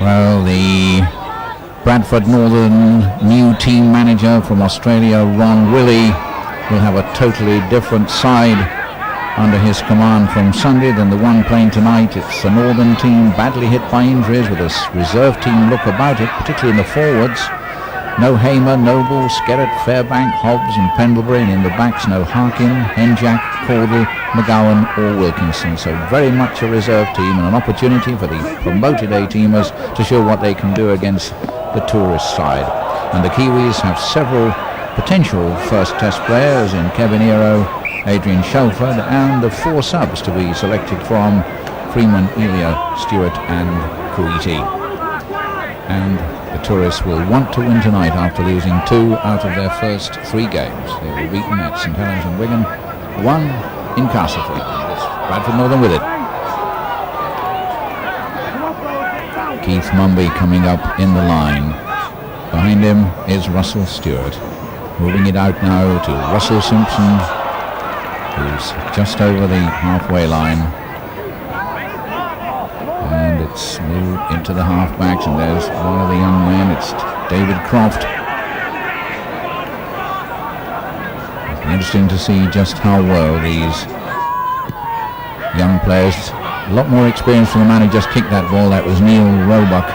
Well, the Bradford Northern new team manager from Australia, Ron Willey, will have a totally different side under his command from Sunday than the one playing tonight. It's the Northern team badly hit by injuries with a reserve team look about it, particularly in the forwards. No Hamer, Noble, Skerritt, Fairbank, Hobbs and Pendlebury, and in the backs no Harkin, Henjack, Caudle, McGowan or Wilkinson. So very much a reserve team and an opportunity for the promoted A-teamers to show what they can do against the tourist side. And the Kiwis have several potential first test players in Kevin Ero, Adrian Shelford, and the 4 subs to be selected from Freeman, Elia, Stewart and Kuiti. And the tourists will want to win tonight after losing 2 out of their first 3 games. They were beaten at St Helens and Wigan, 1 in Castleford. It's Bradford Northern with it. Keith Mumby coming up in the line. Behind him is Russell Stewart. Moving it out now to Russell Simpson, who's just over the halfway line. And it's moved into the halfbacks, and there's one of the young men. It's David Croft. It'll be interesting to see just how well these young players, a lot more experience from the man who just kicked that ball. That was Neil Roebuck.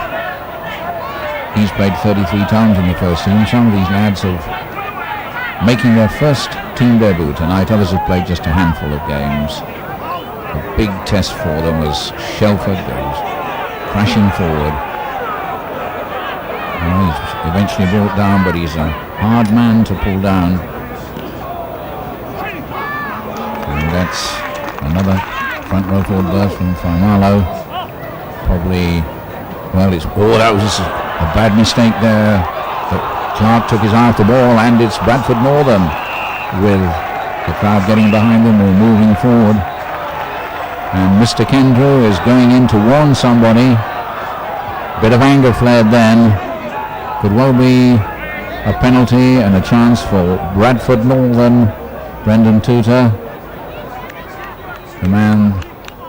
He's played 33 times in the first team. Some of these lads have making their first team debut tonight. Others have played just a handful of games. A big test for them as Shelford goes crashing forward. Well, he's eventually brought down, but he's a hard man to pull down. And that's another front row forward burst from Faimalo. Probably, well, that was a bad mistake there. But Clark took his eye off the ball, and it's Bradford Northern with the crowd getting behind them or moving forward. And Mr. Kendrew is going in to warn somebody. Bit of anger flared then. Could well be a penalty and a chance for Bradford Northern. Brendan Tutor, the man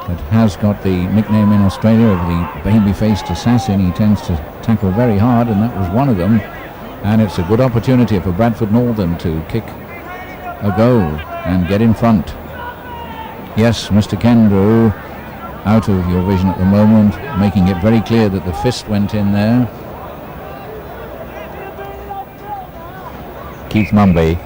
that has got the nickname in Australia of the baby-faced assassin. He tends to tackle very hard, and that was one of them. And it's a good opportunity for Bradford Northern to kick a goal and get in front. Yes, Mr. Kendrew, out of your vision at the moment, making it very clear that the fist went in there. Keith Mumby.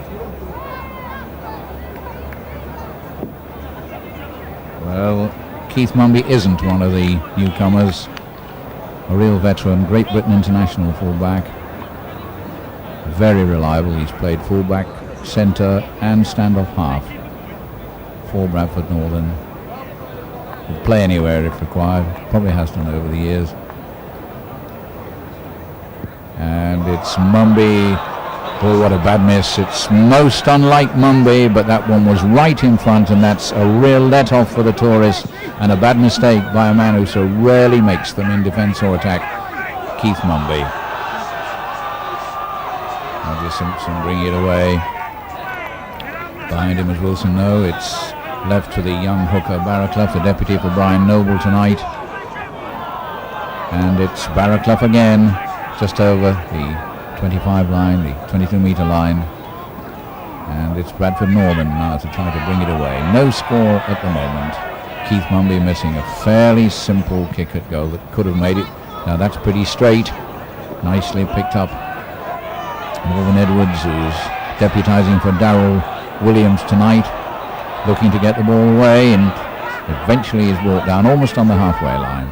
Well, Keith Mumby isn't one of the newcomers. A real veteran, Great Britain international fullback. Very reliable. He's played fullback, centre and stand-off half for Bradford Northern. Will play anywhere if required. Probably has done over the years. And it's Mumby. Oh, what a bad miss. It's most unlike Mumby, but that one was right in front, and that's a real let-off for the tourists and a bad mistake by a man who so rarely makes them in defence or attack, Keith Mumby. Roger Simpson bring it away. Behind him is Wilson. No, it's left to the young hooker Barraclough, the deputy for Brian Noble tonight. And it's Barraclough again, just over the 25 line, the 22-metre line. And it's Bradford Northern now to try to bring it away. No score at the moment. Keith Mumby missing a fairly simple kick at goal that could have made it. Now that's pretty straight. Nicely picked up. Morgan Edwards, who's deputising for Darryl Williams tonight, looking to get the ball away, and eventually is brought down almost on the halfway line.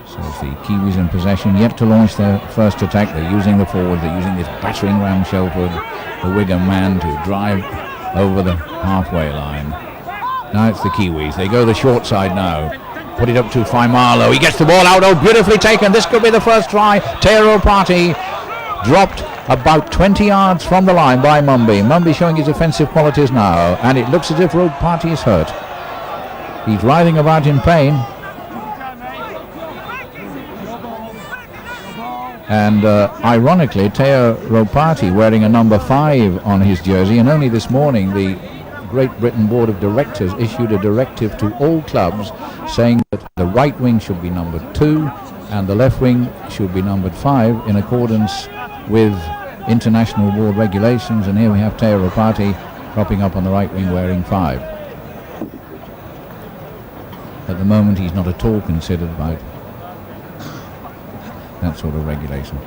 So it's the Kiwis in possession, yet to launch their first attack. They're using the forwards, they're using this battering ram Shelford, the Wigan man, to drive over the halfway line. Now it's the Kiwis. They go the short side now. Put it up to Faimalo. He gets the ball out. Oh, beautifully taken. This could be the first try. Teo Party dropped about 20 yards from the line by Mumby. Mumby showing his offensive qualities now, and it looks as if Rogue Party is hurt. He's writhing about in pain. And ironically, Teo Ropati wearing a number 5 on his jersey, and only this morning the Great Britain Board of Directors issued a directive to all clubs saying that the right wing should be number 2 and the left wing should be numbered 5 in accordance with international board regulations, and here we have Teo Rapati propping up on the right wing wearing 5. At the moment he's not at all considered by that sort of regulation.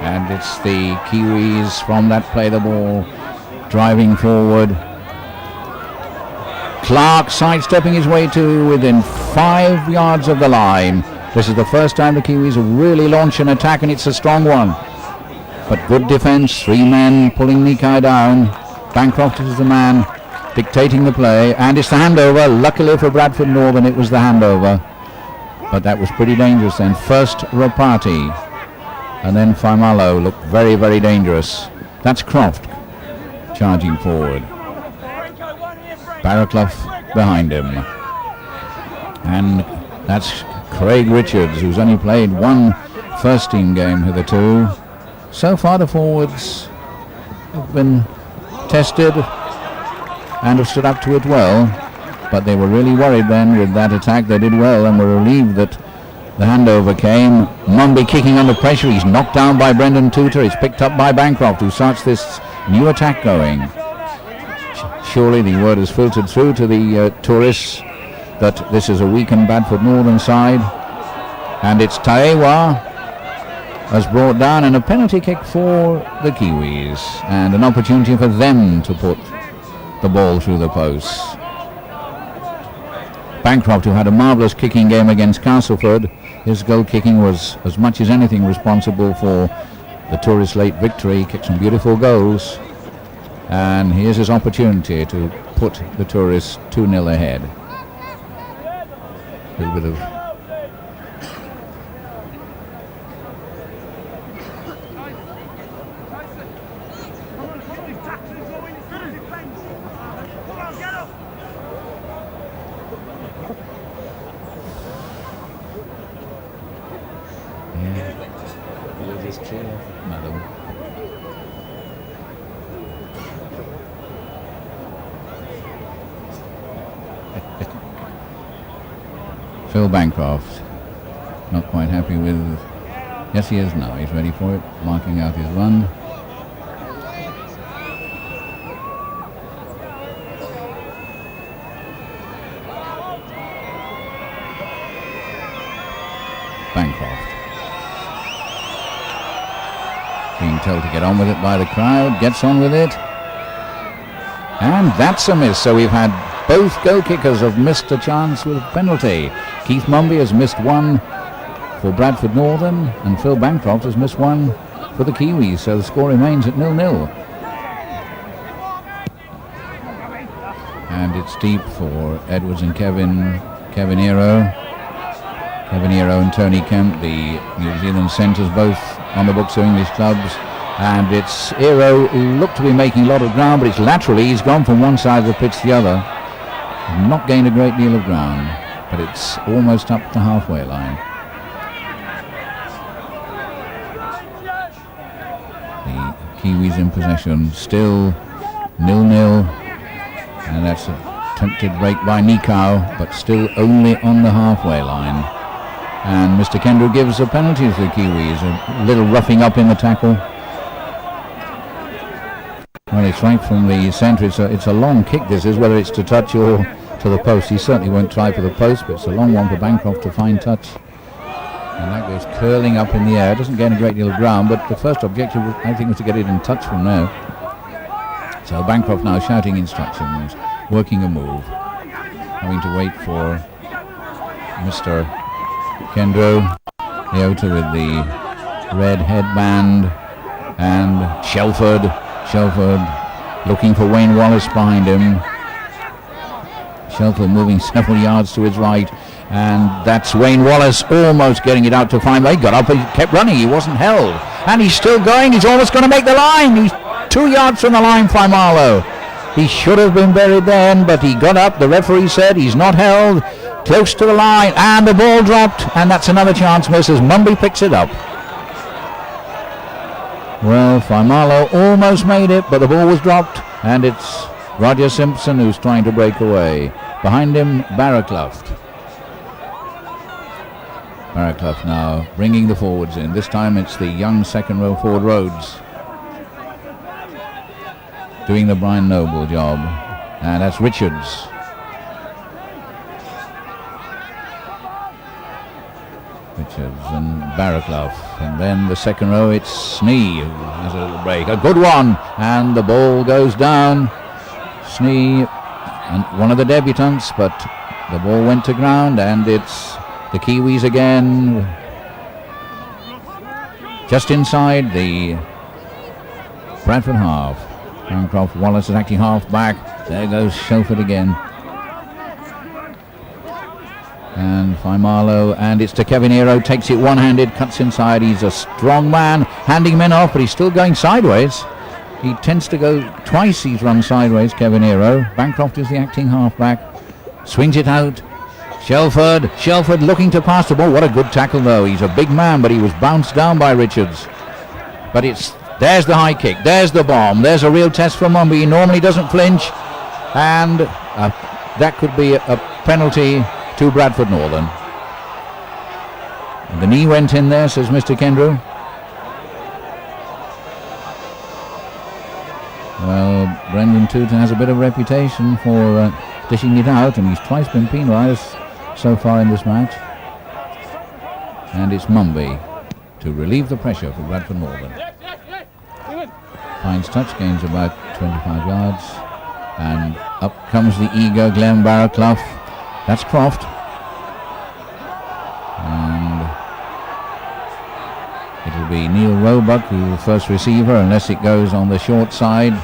And it's the Kiwis from that play the ball, driving forward. Clark sidestepping his way to within 5 yards of the line. This is the first time the Kiwis have really launched an attack, and it's a strong one. But good defence, 3 men pulling Nikai down. Bancroft is the man dictating the play, and it's the handover. Luckily for Bradford Northern, it was the handover. But that was pretty dangerous then. First Rapati, and then Faimalo looked very, very dangerous. That's Croft charging forward. Barraclough behind him. And that's Craig Richards, who's only played 1 first team game hitherto. So far the forwards have been tested and have stood up to it well, but they were really worried then with that attack. They did well and were relieved that the handover came. Mumby kicking under pressure. He's knocked down by Brendan Tudor. It's picked up by Bancroft, who starts this new attack going. Surely the word has filtered through to the tourists that this is a weakened Bradford Northern side, and it's Taewa has brought down, and a penalty kick for the Kiwis, and an opportunity for them to put the ball through the posts. Bancroft, who had a marvellous kicking game against Castleford, his goal kicking was as much as anything responsible for the tourist late victory. He kicked some beautiful goals, and here's his opportunity to put the tourists 2-0 ahead. A little bit of madam. Phil Bancroft, not quite happy with... Yes, he is now. He's ready for it, marking out his run. Bancroft being told to get on with it by the crowd, gets on with it, and that's a miss. So we've had both goal kickers have missed a chance with a penalty. Keith Mumby has missed one for Bradford Northern, and Phil Bancroft has missed one for the Kiwis, so the score remains at 0-0. And it's deep for Edwards and Kevin Ero and Tony Kemp, the New Zealand centres, both on the books of English clubs. And it's Ero, who looked to be making a lot of ground, but it's laterally. He's gone from one side of the pitch to the other. Not gained a great deal of ground, but it's almost up the halfway line. The Kiwis in possession, still 0-0, and that's a attempted break by Nikau, but still only on the halfway line. And Mr. Kendrew gives a penalty to the Kiwis, a little roughing up in the tackle. Well, it's right from the centre. It's a long kick, this is, whether it's to touch or to the post. He certainly won't try for the post, but it's a long one for Bancroft to find touch. And that goes curling up in the air. Doesn't gain a great deal of ground, but the first objective, I think, was to get it in touch from now. So Bancroft now shouting instructions, working a move, having to wait for Mr. Kendrew, Leota with the red headband, and Shelford looking for Wayne Wallace behind him. Shelford moving several yards to his right, and that's Wayne Wallace almost getting it out to Faimalo. He got up, he kept running, he wasn't held, and he's still going. He's almost going to make the line. He's 2 yards from the line, Faimalo. He should have been buried then, but he got up. The referee said he's not held, close to the line, and the ball dropped, and that's another chance miss as Mumby picks it up. Well, Faimalo almost made it, but the ball was dropped, and it's Roger Simpson who's trying to break away. Behind him, Barraclough. Barraclough now bringing the forwards in. This time it's the young second row forward Rhodes doing the Brian Noble job, and that's Richards. Richards and Barraclough, and then the second row it's Snee who has a little break, a good one, and the ball goes down. Snee, and one of the debutants, but the ball went to ground, and it's the Kiwis again, just inside the Bradford half. Bancroft, Wallace is acting half back. There goes Shelford again. And Faimalo, and it's to Kevin Hero, takes it one-handed, cuts inside. He's a strong man, handing men off, but he's still going sideways. He tends to go twice, he's run sideways, Kevin Hero. Bancroft is the acting half-back. Swings it out. Shelford looking to pass the ball. What a good tackle, though. He's a big man, but he was bounced down by Richards. But there's the high kick, there's the bomb, there's a real test for Mumby. He normally doesn't flinch, and that could be a penalty to Bradford Northern. And the knee went in there, says Mr. Kendrew. Well, Brendan Tooter has a bit of reputation for dishing it out, and he's twice been penalised so far in this match. And it's Mumby to relieve the pressure for Bradford Northern. Finds touch, gains about 25 yards, and up comes the eager Glenn Barraclough. That's Croft. And it'll be Neil Roebuck who the first receiver, unless it goes on the short side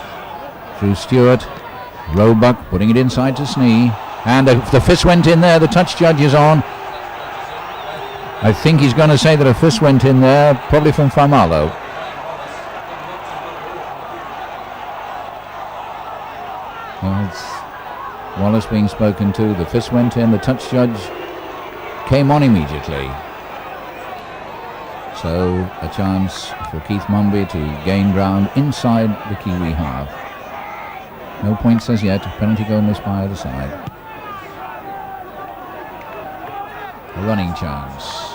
through Stewart. Roebuck putting it inside to Snee, and the fist went in there. The touch judge is on. I think he's going to say that a fist went in there, probably from Faimalo. Well, it's Wallace being spoken to. The fist went in. The touch judge came on immediately. So a chance for Keith Mumby to gain ground inside the Kiwi half. No points as yet. Penalty goal missed by either side. A running chance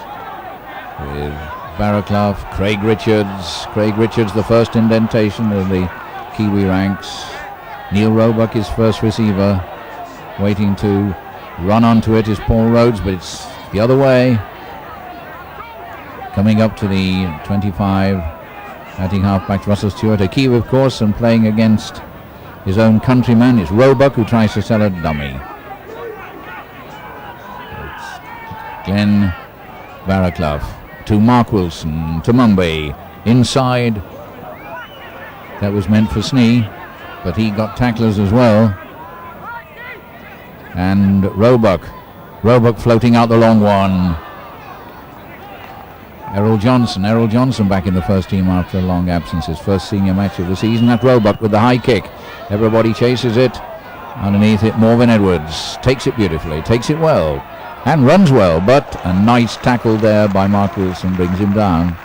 with Barraclough, Craig Richards. Craig Richards, the first indentation of the Kiwi ranks. Neil Roebuck is first receiver. Waiting to run onto it is Paul Rhodes, but it's the other way. Coming up to the 25, batting halfback Russell Stewart. A Kiwi, of course, and playing against his own countryman is Roebuck, who tries to sell a dummy. It's Glenn Barraclough to Mark Wilson, to Mumby. Inside. That was meant for Snee, but he got tacklers as well. And Roebuck floating out the long one. Errol Johnson back in the first team after a long absence, his first senior match of the season. At Roebuck with the high kick. Everybody chases it. Underneath it, Morven Edwards takes it beautifully, takes it well, and runs well, but a nice tackle there by Mark Wilson brings him down.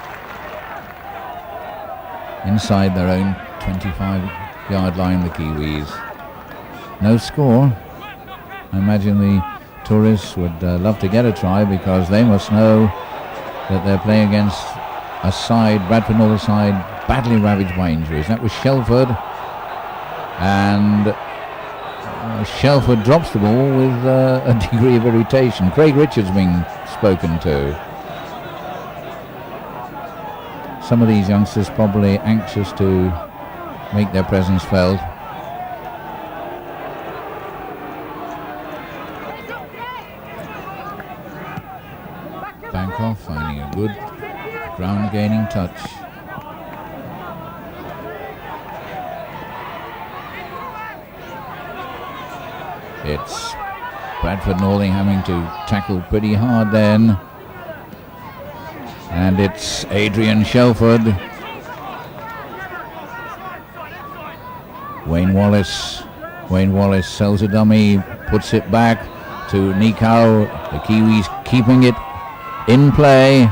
Inside their own 25-yard line, the Kiwis. No score. I imagine the tourists would love to get a try, because they must know that they're playing against a side, Bradford Northern side, badly ravaged by injuries. That was Shelford, and Shelford drops the ball with a degree of irritation. Craig Richards being spoken to. Some of these youngsters probably anxious to make their presence felt. Bancroft finding a good ground gaining touch. It's Bradford Northern having to tackle pretty hard then. And it's Adrian Shelford. Wayne Wallace sells a dummy, puts it back to Nikau. The Kiwis keeping it in play.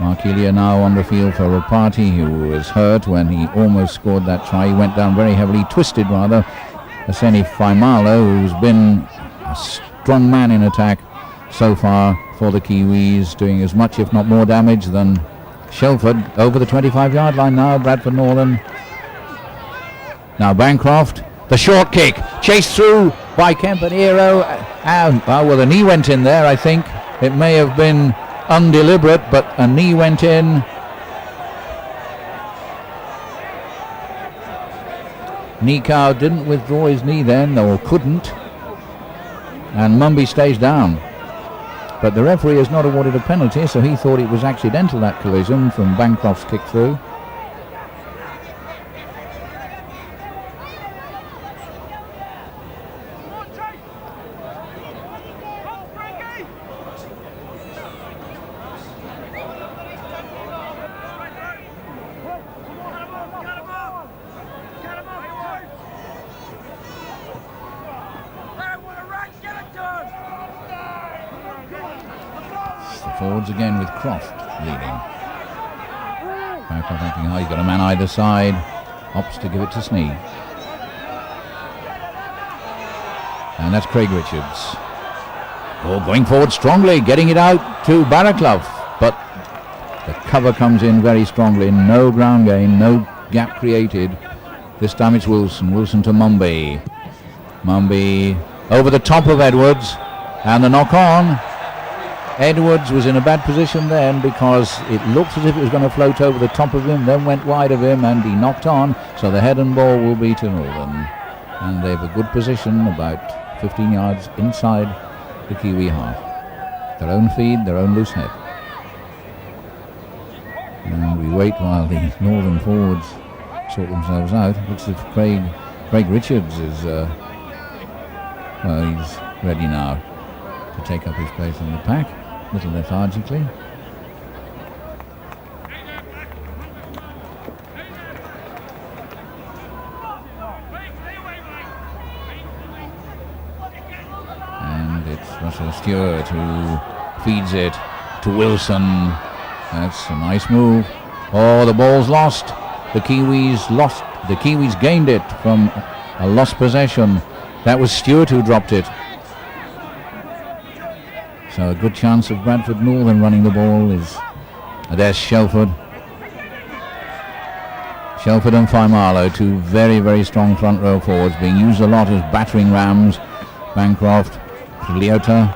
Mark Elia now on the field for Rapati, who was hurt when he almost scored that try. He went down very heavily, twisted rather. Aseni Faimalo, who's been a strong man in attack so far for the Kiwis, doing as much if not more damage than Shelford. Over the 25-yard line now, Bradford Northern. Now Bancroft, the short kick, chased through by Campanero. Well, the knee went in there, I think. It may have been undeliberate, but a knee went in. Nikau didn't withdraw his knee then, or couldn't. And Mumby stays down. But the referee has not awarded a penalty, so he thought it was accidental, that collision from Bancroft's kick through. Forwards again with Croft leading. Bancroft thinking, he's got a man either side. Opts to give it to Snee. And that's Craig Richards. Going forward strongly, getting it out to Barraclough. But the cover comes in very strongly. No ground gain, no gap created. This time it's Wilson. Wilson to Mumby. Mumby over the top of Edwards. And the knock on. Edwards was in a bad position then because it looked as if it was going to float over the top of him, then went wide of him, and he knocked on. So the head and ball will be to Northern. And they have a good position, about 15 yards inside the Kiwi half. Their own feed, their own loose head. And we wait while the Northern forwards sort themselves out. Looks as if Craig Richards is, he's ready now to take up his place in the pack. A little lethargically. And it's Russell Stewart who feeds it to Wilson. That's a nice move. Oh, the ball's lost. The Kiwis gained it from a lost possession. That was Stewart who dropped it. So a good chance of Bradford Northern running the ball is... There's Shelford. Shelford and Faimalo, two very, very strong front row forwards, being used a lot as battering rams. Bancroft, Leota.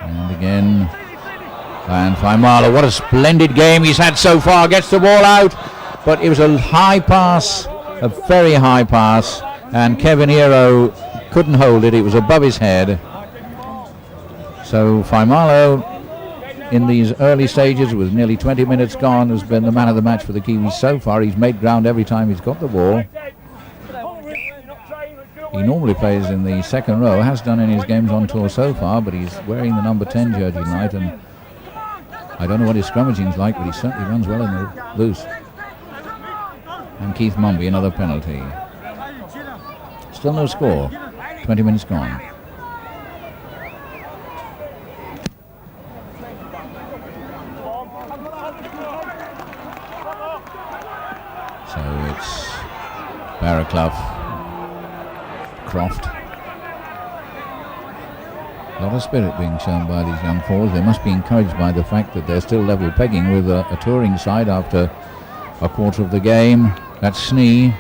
And again. And Faimalo, what a splendid game he's had so far. Gets the ball out. But it was a high pass, a very high pass. And Kevin Hero couldn't hold it. It was above his head. So Faimalo, in these early stages, with nearly 20 minutes gone, has been the man of the match for the Kiwis so far. He's made ground every time he's got the ball. He normally plays in the second row, has done in his games on tour so far, but he's wearing the number 10 jersey tonight, and I don't know what his scrummaging's like, but he certainly runs well in the loose. And Keith Mumby, another penalty. Still no score. 20 minutes gone. So it's Barraclough, Croft. A lot of spirit being shown by these young forwards. They must be encouraged by the fact that they're still level pegging with a touring side after a quarter of the game. That's Snee.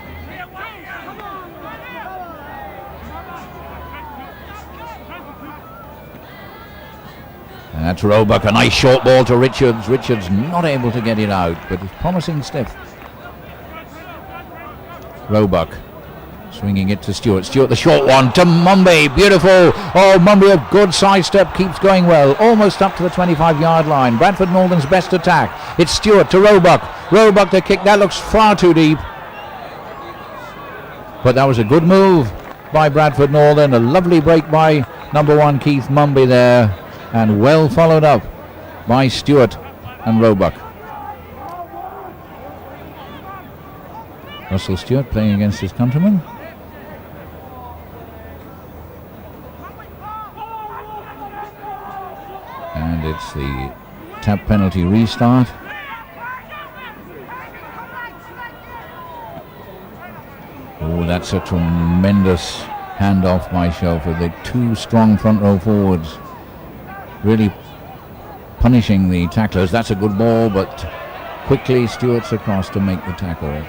And that's Roebuck, a nice short ball to Richards. Richards not able to get it out, but it's promising stiff. Roebuck swinging it to Stewart. Stewart, the short one to Mumby. Beautiful. Oh, Mumby, a good sidestep, keeps going well. Almost up to the 25-yard line. Bradford Northern's best attack. It's Stewart to Roebuck. Roebuck to kick. That looks far too deep. But that was a good move by Bradford Northern. A lovely break by number 1 Keith Mumby there, and well followed up by Stewart and Roebuck. Russell Stewart playing against his countryman. And it's the tap penalty restart. Oh, that's a tremendous handoff by Shelford. The 2 strong front row forwards really punishing the tacklers. That's a good ball, but quickly Stewart's across to make the tackle.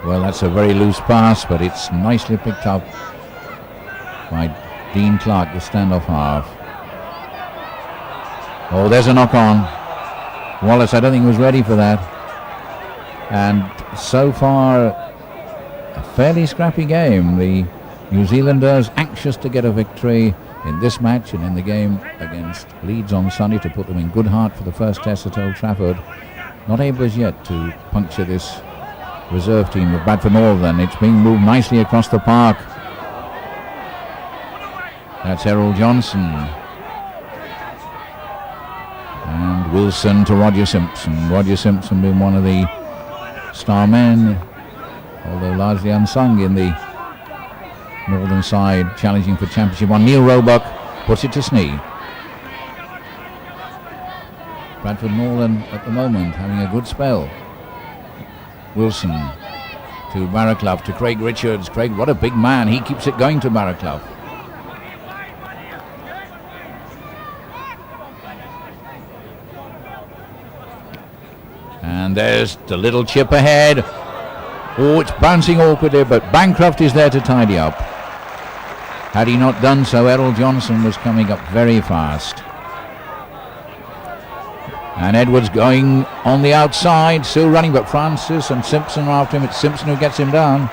Well, that's a very loose pass, but it's nicely picked up by Dean Clark, the standoff half. Oh, there's a knock on. Wallace, I don't think, was ready for that. And so far, a fairly scrappy game. The New Zealanders anxious to get a victory in this match and in the game against Leeds on Sunday to put them in good heart for the first test at Old Trafford. Not able as yet to puncture this reserve team of Bradford Northern. It's being moved nicely across the park. That's Errol Johnson. And Wilson to Roger Simpson. Roger Simpson being one of the star men, although largely unsung in the northern side, challenging for championship one. Neil Roebuck puts it to Snee. Bradford Northern at the moment having a good spell. Wilson to Barraclough, to Craig Richards. Craig, what a big man. He keeps it going to Barraclough. And there's the little chip ahead. Oh, it's bouncing awkwardly, but Bancroft is there to tidy up. Had he not done so, Errol Johnson was coming up very fast. And Edwards going on the outside, still running, but Francis and Simpson are after him. It's Simpson who gets him down.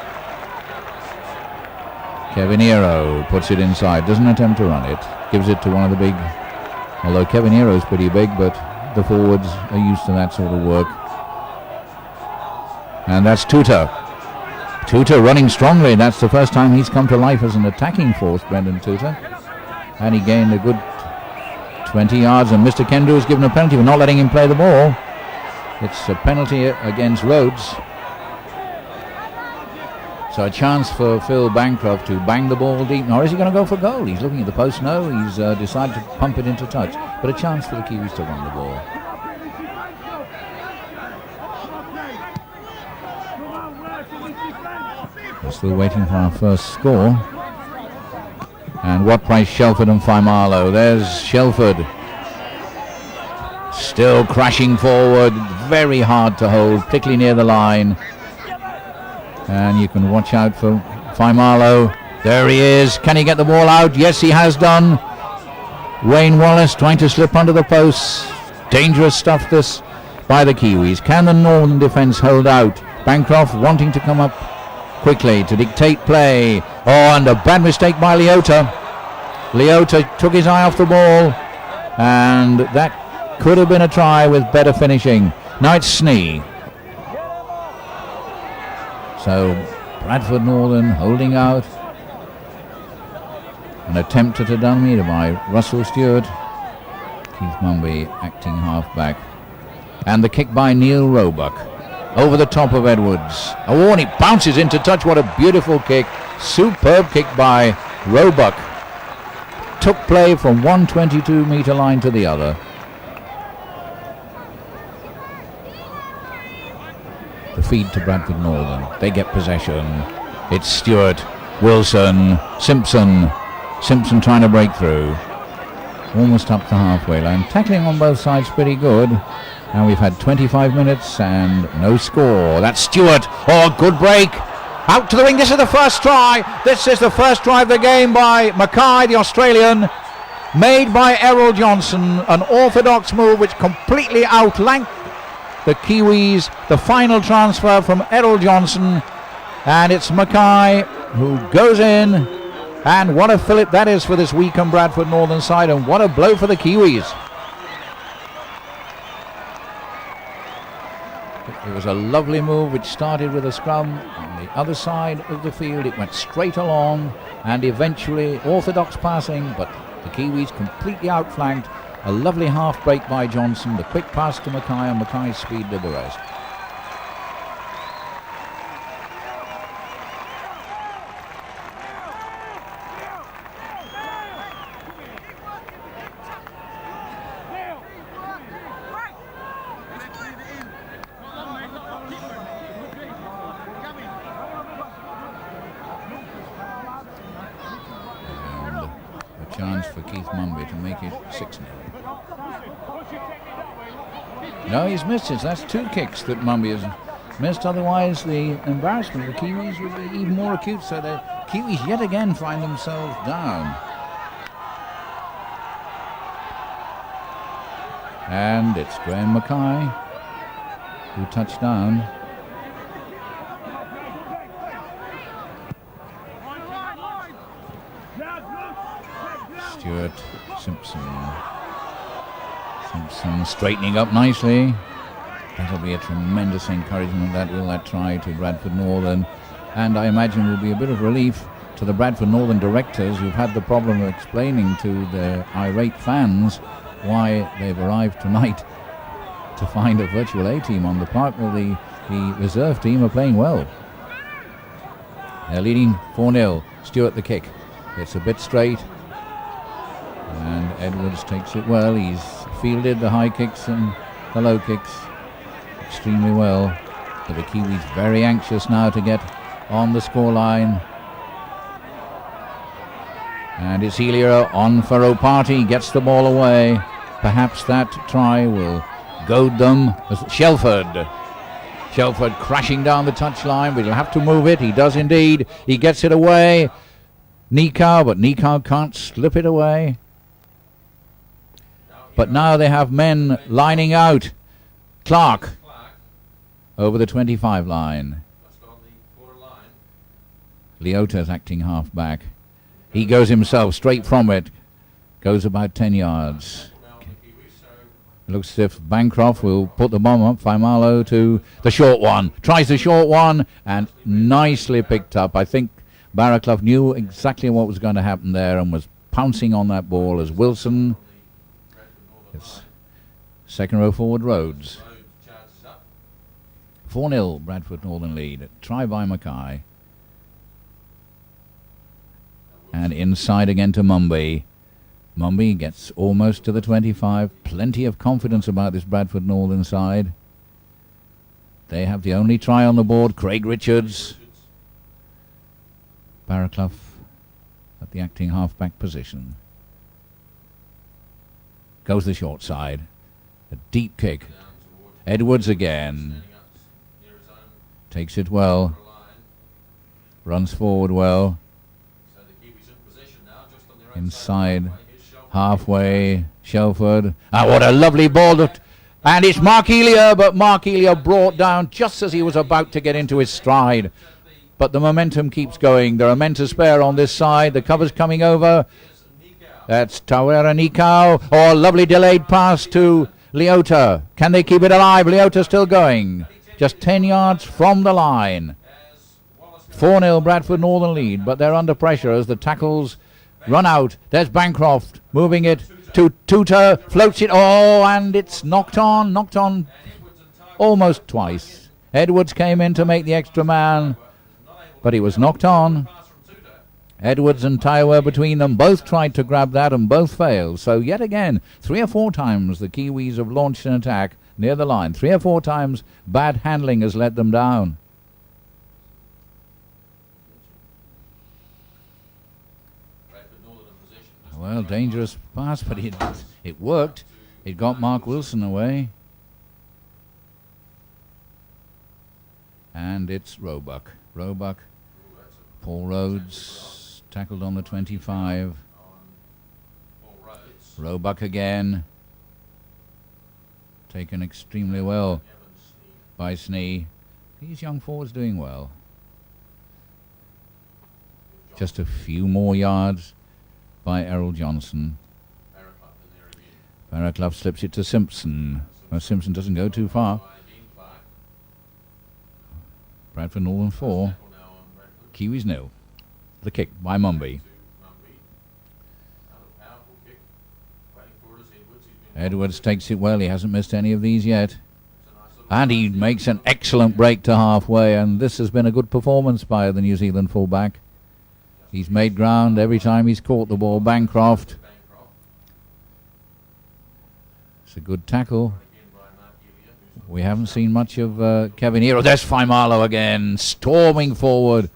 Kevin Hero puts it inside, doesn't attempt to run it. Gives it to one of the big, although Kevin Hero's pretty big, but the forwards are used to that sort of work. And that's Tuta. Tuta running strongly. That's the first time he's come to life as an attacking force, Brendan Tuta. And he gained a good 20 yards, and Mr. Kendrew is given a penalty for not letting him play the ball. It's a penalty against Rhodes. So a chance for Phil Bancroft to bang the ball deep. Or is he going to go for goal? He's looking at the post. No, he's decided to pump it into touch. But a chance for the Kiwis to run the ball. We're still waiting for our first score. And what price Shelford and Faimalo? There's Shelford. Still crashing forward. Very hard to hold, particularly near the line. And you can watch out for Faimalo. There he is. Can he get the ball out? Yes, he has done. Wayne Wallace trying to slip under the posts. Dangerous stuff this by the Kiwis. Can the Northern defence hold out? Bancroft wanting to come up quickly to dictate play. Oh, and a bad mistake by Leota. Leota took his eye off the ball, and that could have been a try with better finishing. Now it's Snee. So Bradford Northern holding out. An attempt at a down meter by Russell Stewart. Keith Mumby acting half-back. And the kick by Neil Roebuck. Over the top of Edwards. Oh, and it bounces into touch. What a beautiful kick. Superb kick by Roebuck. Took play from one 22-meter line to the other. The feed to Bradford Northern. They get possession. It's Stewart, Wilson, Simpson. Simpson trying to break through. Almost up the halfway line. Tackling on both sides pretty good. And we've had 25 minutes and no score. That's Stewart. Oh, good break. Out to the wing. This is the first try. This is the first try of the game by Mackay, the Australian. Made by Errol Johnson. An orthodox move which completely outlanked the Kiwis. The final transfer from Errol Johnson. And it's Mackay who goes in. And what a fillip that is for this weakened Bradford Northern side. And what a blow for the Kiwis. It was a lovely move which started with a scrum on the other side of the field. It went straight along and eventually orthodox passing, but the Kiwis completely outflanked. A lovely half break by Johnson, the quick pass to Mackay, and Mackay's speed did the rest. Chance for Keith Mumby to make it 6-0. No, he's missed it. That's 2 kicks that Mumby has missed. Otherwise, the embarrassment of the Kiwis would be even more acute. So the Kiwis yet again find themselves down. And it's Graham Mackay who touched down. Stewart, Simpson straightening up nicely. That'll be a tremendous encouragement, that try to Bradford Northern, and I imagine will be a bit of relief to the Bradford Northern directors who've had the problem of explaining to their irate fans why they've arrived tonight to find a virtual A team on the park. Well, the reserve team are playing well. They're leading 4-0. Stewart the kick. It's a bit straight. And Edwards takes it well. He's fielded the high kicks and the low kicks extremely well. But the Kiwis very anxious now to get on the scoreline. And it's Helia on for O'Party. Gets the ball away. Perhaps that try will goad them. Shelford crashing down the touchline. But he'll have to move it. He does indeed. He gets it away. Nikau, but Nikau can't slip it away. But now they have men lining out. Clark over the 25 line. Leota's acting half back. He goes himself straight from it. Goes about 10 yards. It looks as if Bancroft will put the bomb up. Faimalo to the short one. Tries the short one and nicely picked up. I think Barraclough knew exactly what was going to happen there and was pouncing on that ball as Wilson. It's second row forward Rhodes. 4-0 Bradford Northern lead. Try by Mackay. And inside again to Mumby. Mumby gets almost to the 25. Plenty of confidence about this Bradford Northern side. They have the only try on the board. Craig Richards. Barraclough at the acting half-back position. Goes the short side. A deep kick. Edwards again. Takes it well. Runs forward well. Inside. Halfway. Shelford. Ah, what a lovely ball. And it's Mark Helia, but Mark Helia brought down just as he was about to get into his stride. But the momentum keeps going. There are men to spare on this side. The cover's coming over. That's Tawera Nikau. Oh, lovely delayed pass to Leota. Can they keep it alive? Leota still going. Just 10 yards from the line. 4-0 Bradford Northern lead, but they're under pressure as the tackles run out. There's Bancroft moving it to Tutor. Floats it. Oh, and it's knocked on almost twice. Edwards came in to make the extra man, but he was knocked on. Edwards and Taiwo between them both tried to grab that and both failed. So yet again, 3 or 4 times the Kiwis have launched an attack near the line. 3 or 4 times bad handling has let them down. Well, dangerous pass, but it worked. It got Mark Wilson away. And it's Roebuck. Paul Rhodes tackled on the 25. Roebuck again. Taken extremely well by Snee. These young forwards doing well. Just a few more yards by Errol Johnson. Barraclough slips it to Simpson. Well, Simpson doesn't go too far. Bradford Northern 4, Kiwis 0. The kick by Mumby. Edwards takes it well. He hasn't missed any of these yet. And he makes an excellent break to halfway, and this has been a good performance by the New Zealand fullback. He's made ground every time he's caught the ball. Bancroft. It's a good tackle. We haven't seen much of Kevin here. Oh, there's Faimalo again, storming forward.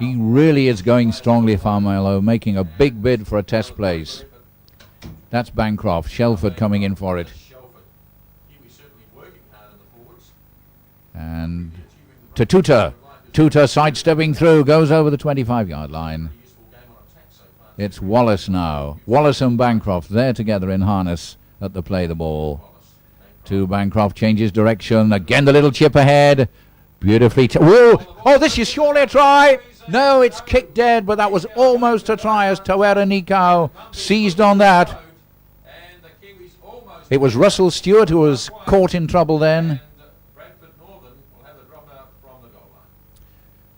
He really is going strongly, Faimalo, making a big bid for a test place. That's Bancroft. Shelford coming in for it. And to Tuta. Tuta sidestepping through, goes over the 25-yard line. It's Wallace now. Wallace and Bancroft, they're together in harness at the play the ball. To Bancroft, changes direction. Again, the little chip ahead. Beautifully. Whoa! Oh, this is surely a try. No, it's kicked dead, but that was almost a try as Tawera Nikau seized on that. It was Russell Stewart who was caught in trouble then.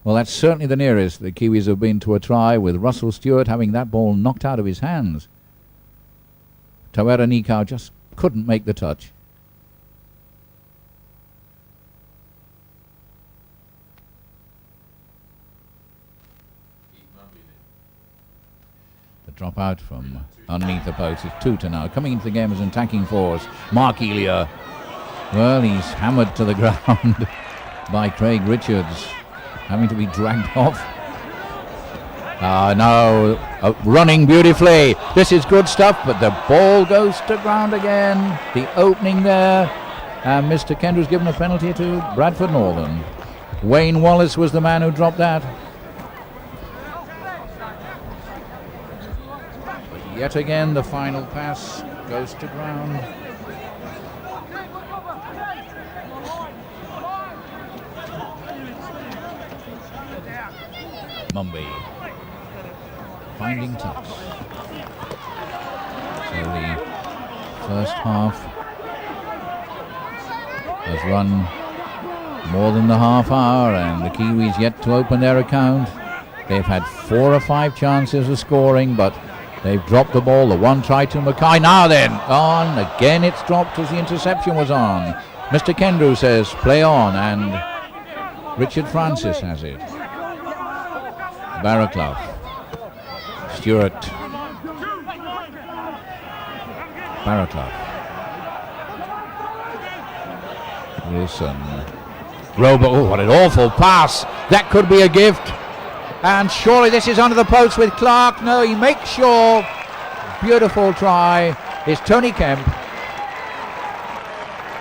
Well, that's certainly the nearest the Kiwis have been to a try, with Russell Stewart having that ball knocked out of his hands. Tawera Nikau just couldn't make the touch. The drop out from underneath the post is Tuta now, coming into the game as an attacking force. Mark Elia. Well, he's hammered to the ground by Craig Richards, having to be dragged off. No, running beautifully. This is good stuff, but the ball goes to ground again. The opening there, and Mr. Kendrew's given a penalty to Bradford Northern. Wayne Wallace was the man who dropped that. But yet again, the final pass goes to ground. Mumby finding touch. So the first half has run more than the half hour, and the Kiwis yet to open their account. They've had 4 or 5 chances of scoring, but they've dropped the ball. The one try to Mackay. Now then, on again. It's dropped as the interception was on. Mr. Kendrew says play on, and Richard Francis has it. Barraclough, Stewart, Barraclough, Wilson, Robo. Oh, what an awful pass! That could be a gift, and surely this is under the post with Clark. No, he makes sure. Beautiful try. It's Tony Kemp.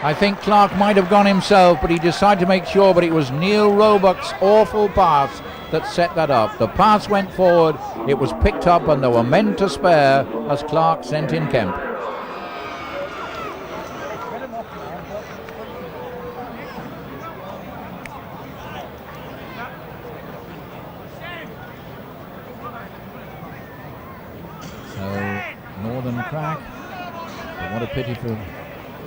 I think Clark might have gone himself, but he decided to make sure. But it was Neil Roebuck's awful pass that set that up. The pass went forward, it was picked up, and there were men to spare as Clark sent in Kemp. So, Northern crack. But what a pity for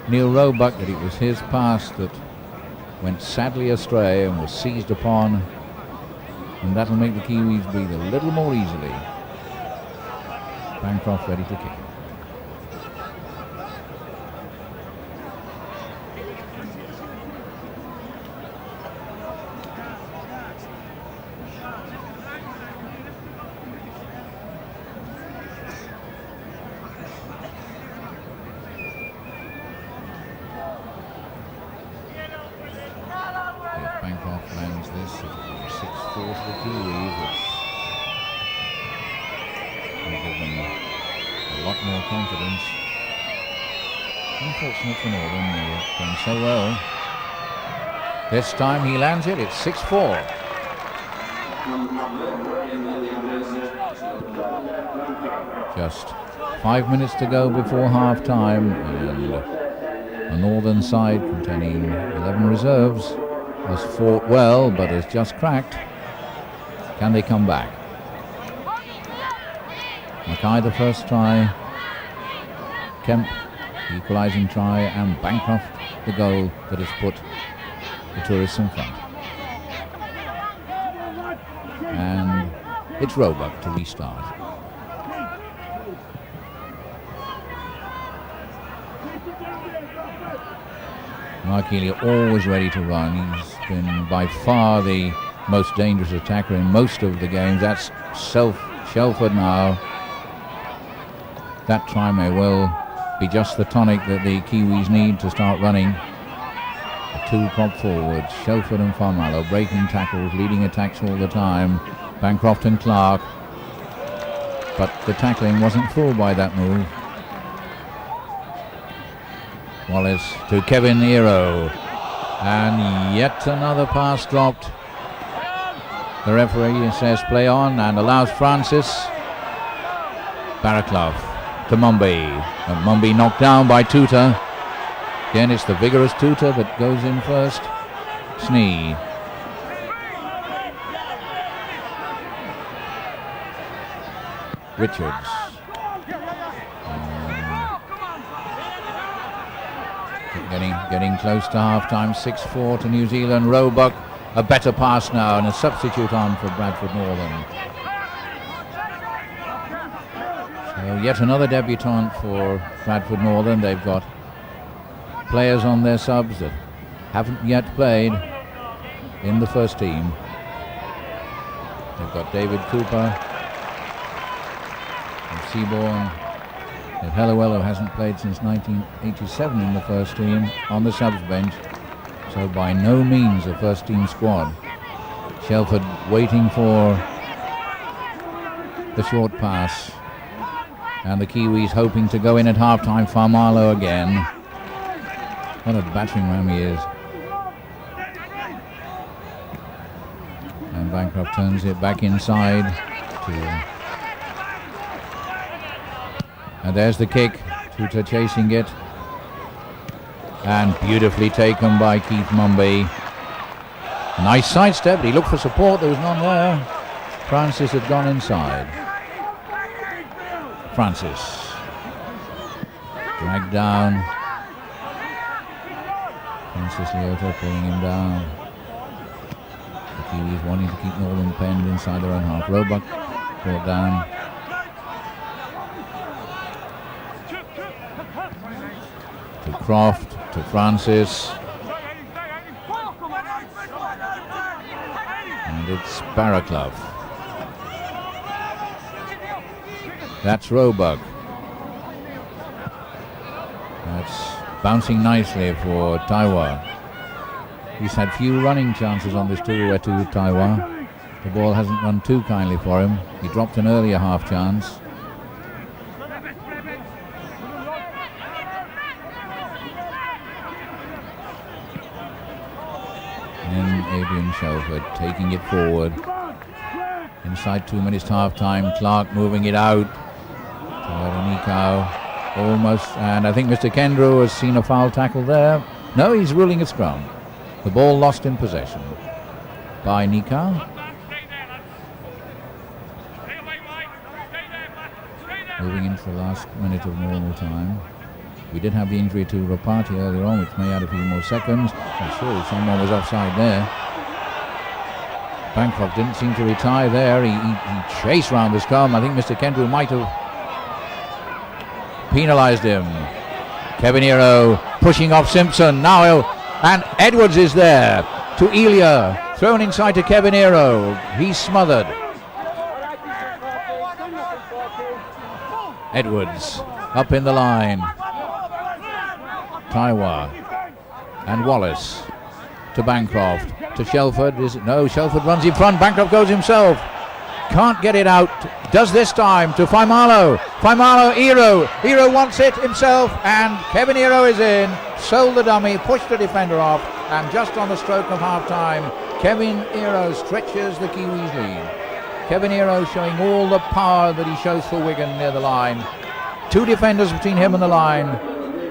Neil Roebuck that it was his pass that went sadly astray and was seized upon. And that'll make the Kiwis breathe a little more easily. Bancroft ready to kick. If Bancroft lands this, it'll be 6-4 to the Kiwis, which will give them a lot more confidence. Unfortunate for Northern, they were playing so well. This time he lands it, it's 6-4. Just 5 minutes to go before half time, and a Northern side containing 11 reserves has fought well but has just cracked. Can they come back? Mackay the first try, Kemp the equalising try, and Bancroft the goal that has put the Tourists in front. and it's Roebuck to restart. Mark Elia always ready to run. He's been by far the most dangerous attacker in most of the games. That's Shelford now. That try may well be just the tonic that the Kiwis need to start running. The two prop forwards, Shelford and Farmallow, breaking tackles, leading attacks all the time. Bancroft and Clark. But the tackling wasn't full by that move. Wallace to Kevin Ero. And yet another pass dropped. The referee says play on and allows Francis. Barraclough to Mumby. And Mumby knocked down by Tutor. Again, it's the vigorous Tutor that goes in first. Snee. Richards. Getting close to half-time. 6-4 to New Zealand. Roebuck, a better pass now and a substitute on for Bradford Northern. So yet another debutant for Bradford Northern. They've got players on their subs that haven't yet played in the first team. They've got David Cooper and Seaborn. They've Helliwell, who hasn't played since 1987 in the first team, on the subs bench. So by no means a first team squad. Shelford waiting for the short pass. And the Kiwis hoping to go in at half-time. Farmallow again. What a battering ram he is. And Bancroft turns it back inside to... And there's the kick. Tutor chasing it. And beautifully taken by Keith Mumby. Nice sidestep. He looked for support. There was none there. Francis had gone inside. Francis. Dragged down. Francis Leota pulling him down. The Kiwis wanting to keep Northern penned inside their own half. Roebuck brought down. To Croft, to Francis. And it's Barraclough. That's Roebuck. That's bouncing nicely for Taiwa. He's had few running chances on this tour to Taiwa. The ball hasn't run too kindly for him. He dropped an earlier half chance. Adrian Shelford taking it forward. Inside 2 minutes to half-time. Clark moving it out. Nikau almost, and I think Mr. Kendrew has seen a foul tackle there. No, he's ruling a scrum. The ball lost in possession by Nikau. Moving into the last minute of normal time. We did have the injury to Rapati earlier on, which may add a few more seconds. I'm sure someone was offside there. Bancroft didn't seem to retire there. He chased round the scrum. I think Mr. Kendrew might have penalised him. Kevin Ero pushing off Simpson. Now, and Edwards is there to Elia. Thrown inside to Kevin Ero. He's smothered. Edwards up in the line. Taiwa and Wallace to Bancroft to Shelford. Is it? No, Shelford runs in front. Bancroft goes himself. Can't get it out. Does this time to Farmallow. Farmallow, Ero wants it himself, and Kevin Ero is in. Sold the dummy, pushed the defender off, and just on the stroke of half-time, Kevin Ero stretches the Kiwis lead. Kevin Ero showing all the power that he shows for Wigan near the line. Two defenders between him and the line.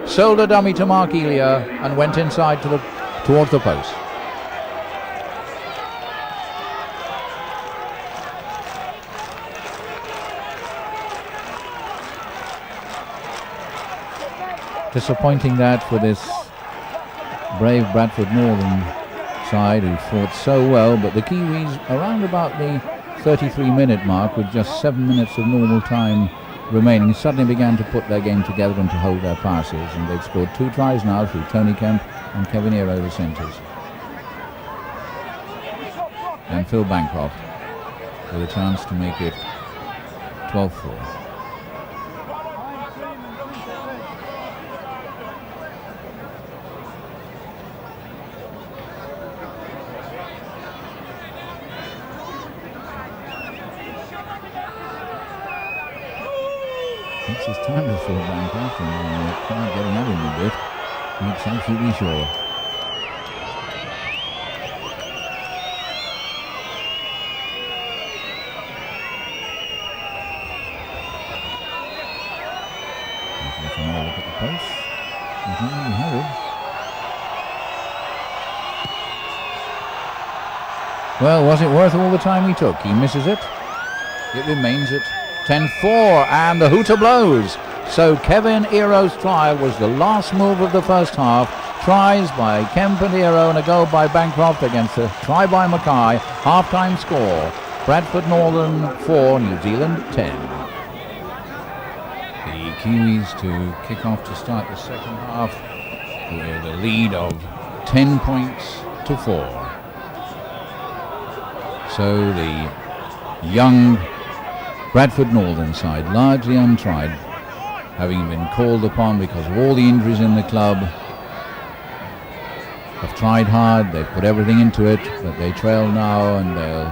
Sold a dummy to Mark Elia and went inside towards the post. Disappointing that for this brave Bradford Northern side who fought so well, but the Kiwis around about the 33-minute mark with just 7 minutes of normal time remaining, suddenly began to put their game together and to hold their passes, and they've scored 2 tries now through Tony Kemp and Kevin Ero, the centres. And Phil Bancroft with a chance to make it 12-4. It's his time to Phil Bancroft, and quite getting at him a bit. Makes absolutely sure. Let's have a look at the post. He's not really hurried. Well, was it worth all the time he took? He misses it. It remains at 10-4, and the hooter blows. So Kevin Ero's try was the last move of the first half. Tries by Kemp and Ero and a goal by Bancroft against a try by Mackay. Half-time score, Bradford Northern 4, New Zealand 10. The Kiwis to kick off to start the second half with a lead of 10 points to 4. So the young Bradford Northern side, largely untried, having been called upon because of all the injuries in the club, have tried hard, they've put everything into it, but they trail now, and they'll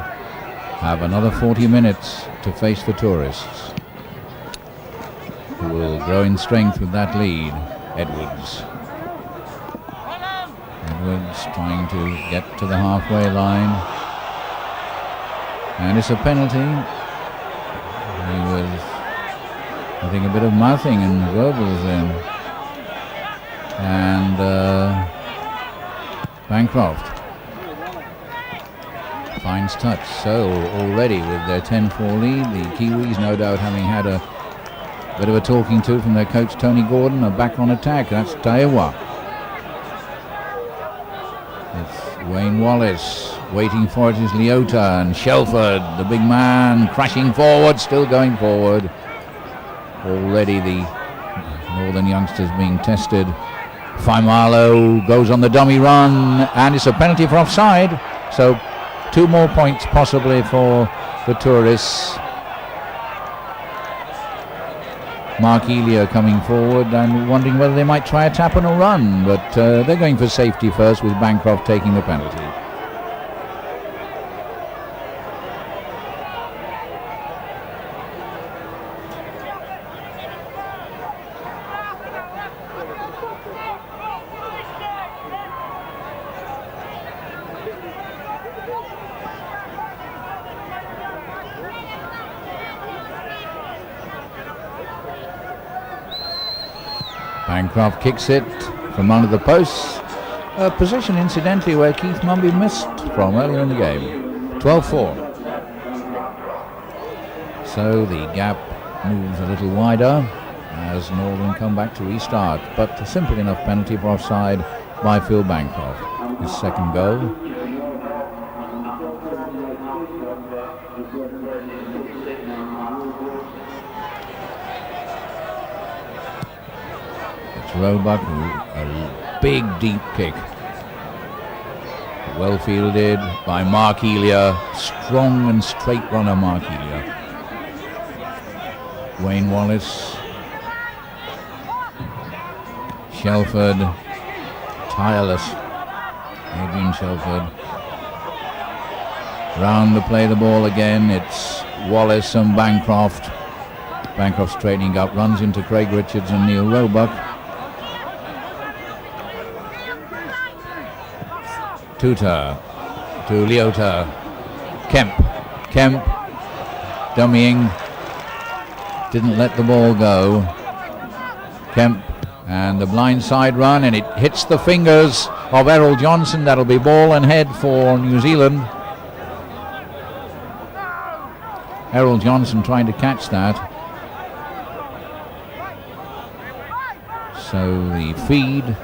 have another 40 minutes to face the tourists, who will grow in strength with that lead. Edwards trying to get to the halfway line, and it's a penalty. He was, I think, a bit of mouthing and verbals in. And Bancroft finds touch. So already with their 10-4 lead, the Kiwis, no doubt having had a bit of a talking to from their coach Tony Gordon, are back on attack. That's Taiwa. It's Wayne Wallace. Waiting for it is Leota, and Shelford, the big man, crashing forward, still going forward. Already the Northern youngsters being tested. Faimalo goes on the dummy run, and it's a penalty for offside. So 2 more points possibly for the tourists. Mark Elia coming forward and wondering whether they might try a tap and a run, but they're going for safety first, with Bancroft taking the penalty. Bancroft kicks it from under the posts, a position incidentally where Keith Mumby missed from earlier in the game. 12-4. So the gap moves a little wider as Northern come back to restart, but a simple enough penalty for offside by Phil Bancroft, his second goal. Roebuck, a big deep kick, well fielded by Mark Elia, strong and straight runner Mark Elia. Wayne Wallace, Shelford, tireless Adrian Shelford. Round the play the ball again, it's Wallace and Bancroft. Bancroft straightening up, runs into Craig Richards and Neil Roebuck. Tuta to Leota. Kemp dummying, didn't let the ball go. Kemp and the blind side run, and it hits the fingers of Errol Johnson. That'll be ball and head for New Zealand. Errol Johnson trying to catch that. So the feed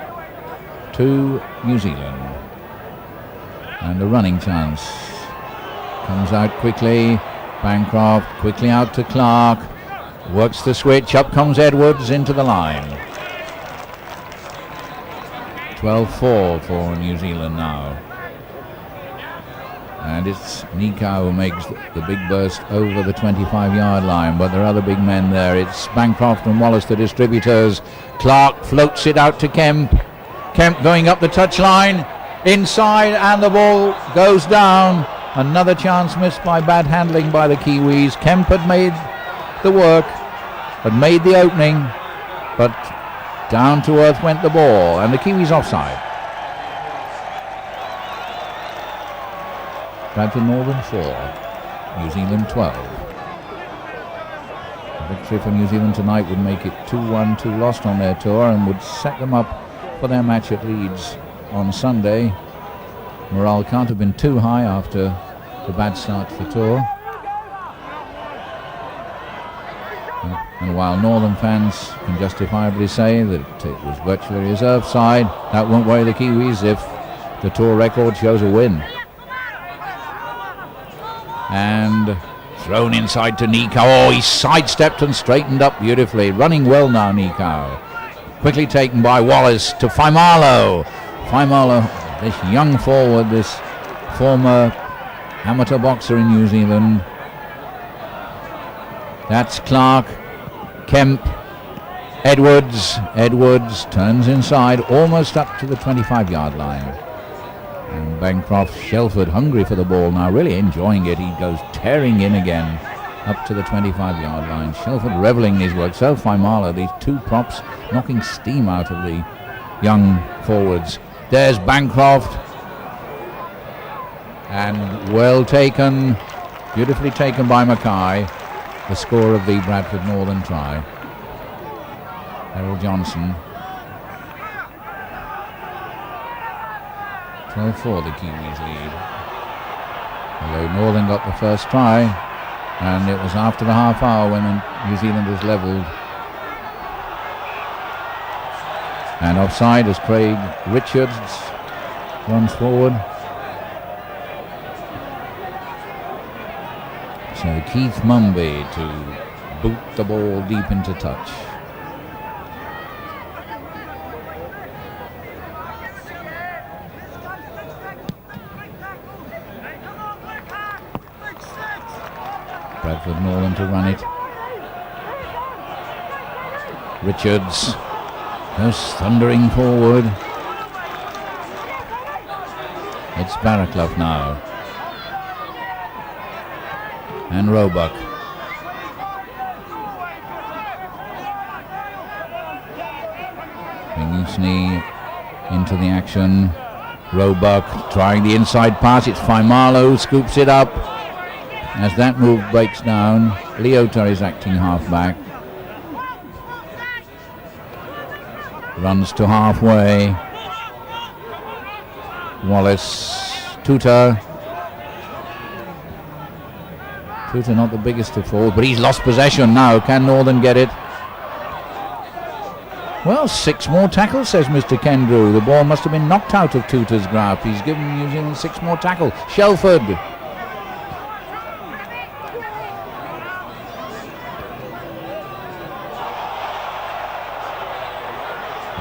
to New Zealand. And a running chance. Comes out quickly. Bancroft quickly out to Clark. Works the switch. Up comes Edwards into the line. 12-4 for New Zealand now. And it's Nikau who makes the big burst over the 25-yard line, but there are other big men there. It's Bancroft and Wallace, the distributors. Clark floats it out to Kemp. Kemp going up the touchline, inside, and the ball goes down. Another chance missed by bad handling by the Kiwis. Kemp had made the work, had made the opening, but down to earth went the ball, and the Kiwis offside. Bradford Northern 4, New Zealand 12. A victory for New Zealand tonight would make it 2-1, 2 lost on their tour, and would set them up for their match at Leeds on Sunday. Morale can't have been too high after the bad start to the tour. And while Northern fans can justifiably say that it was virtually a reserve side, that won't worry the Kiwis if the tour record shows a win. And thrown inside to Nikau. Oh, he sidestepped and straightened up beautifully. Running well now, Nikau. Quickly taken by Wallace to Faimalo. Faimalo, this young forward, this former amateur boxer in New Zealand. That's Clark. Kemp. Edwards. Edwards turns inside, almost up to the 25-yard line. And Bancroft, Shelford hungry for the ball now, really enjoying it. He goes tearing in again up to the 25-yard line. Shelford reveling in his work. So Faimalo, these two props knocking steam out of the young forwards. There's Bancroft. And well taken, beautifully taken by Mackay. The score of the Bradford Northern try. Errol Johnson. 12-4 the Kiwis lead. Although Northern got the first try, and it was after the half hour when the New Zealanders levelled. And offside as Craig Richards runs forward. So Keith Mumby to boot the ball deep into touch. Bradford Northern to run it. Richards goes thundering forward. It's Barraclough now. And Roebuck. Bringing Snee into the action. Roebuck trying the inside pass. It's Faimalo who scoops it up. As that move breaks down, Leota is acting halfback. Runs to halfway. Wallace. Tuta. Tuta not the biggest to fall, but he's lost possession now. Can Northern get it? Well, 6 more tackles, says Mr. Kendrew. The ball must have been knocked out of Tuta's grasp. He's given New Zealand 6 more tackles. Shelford.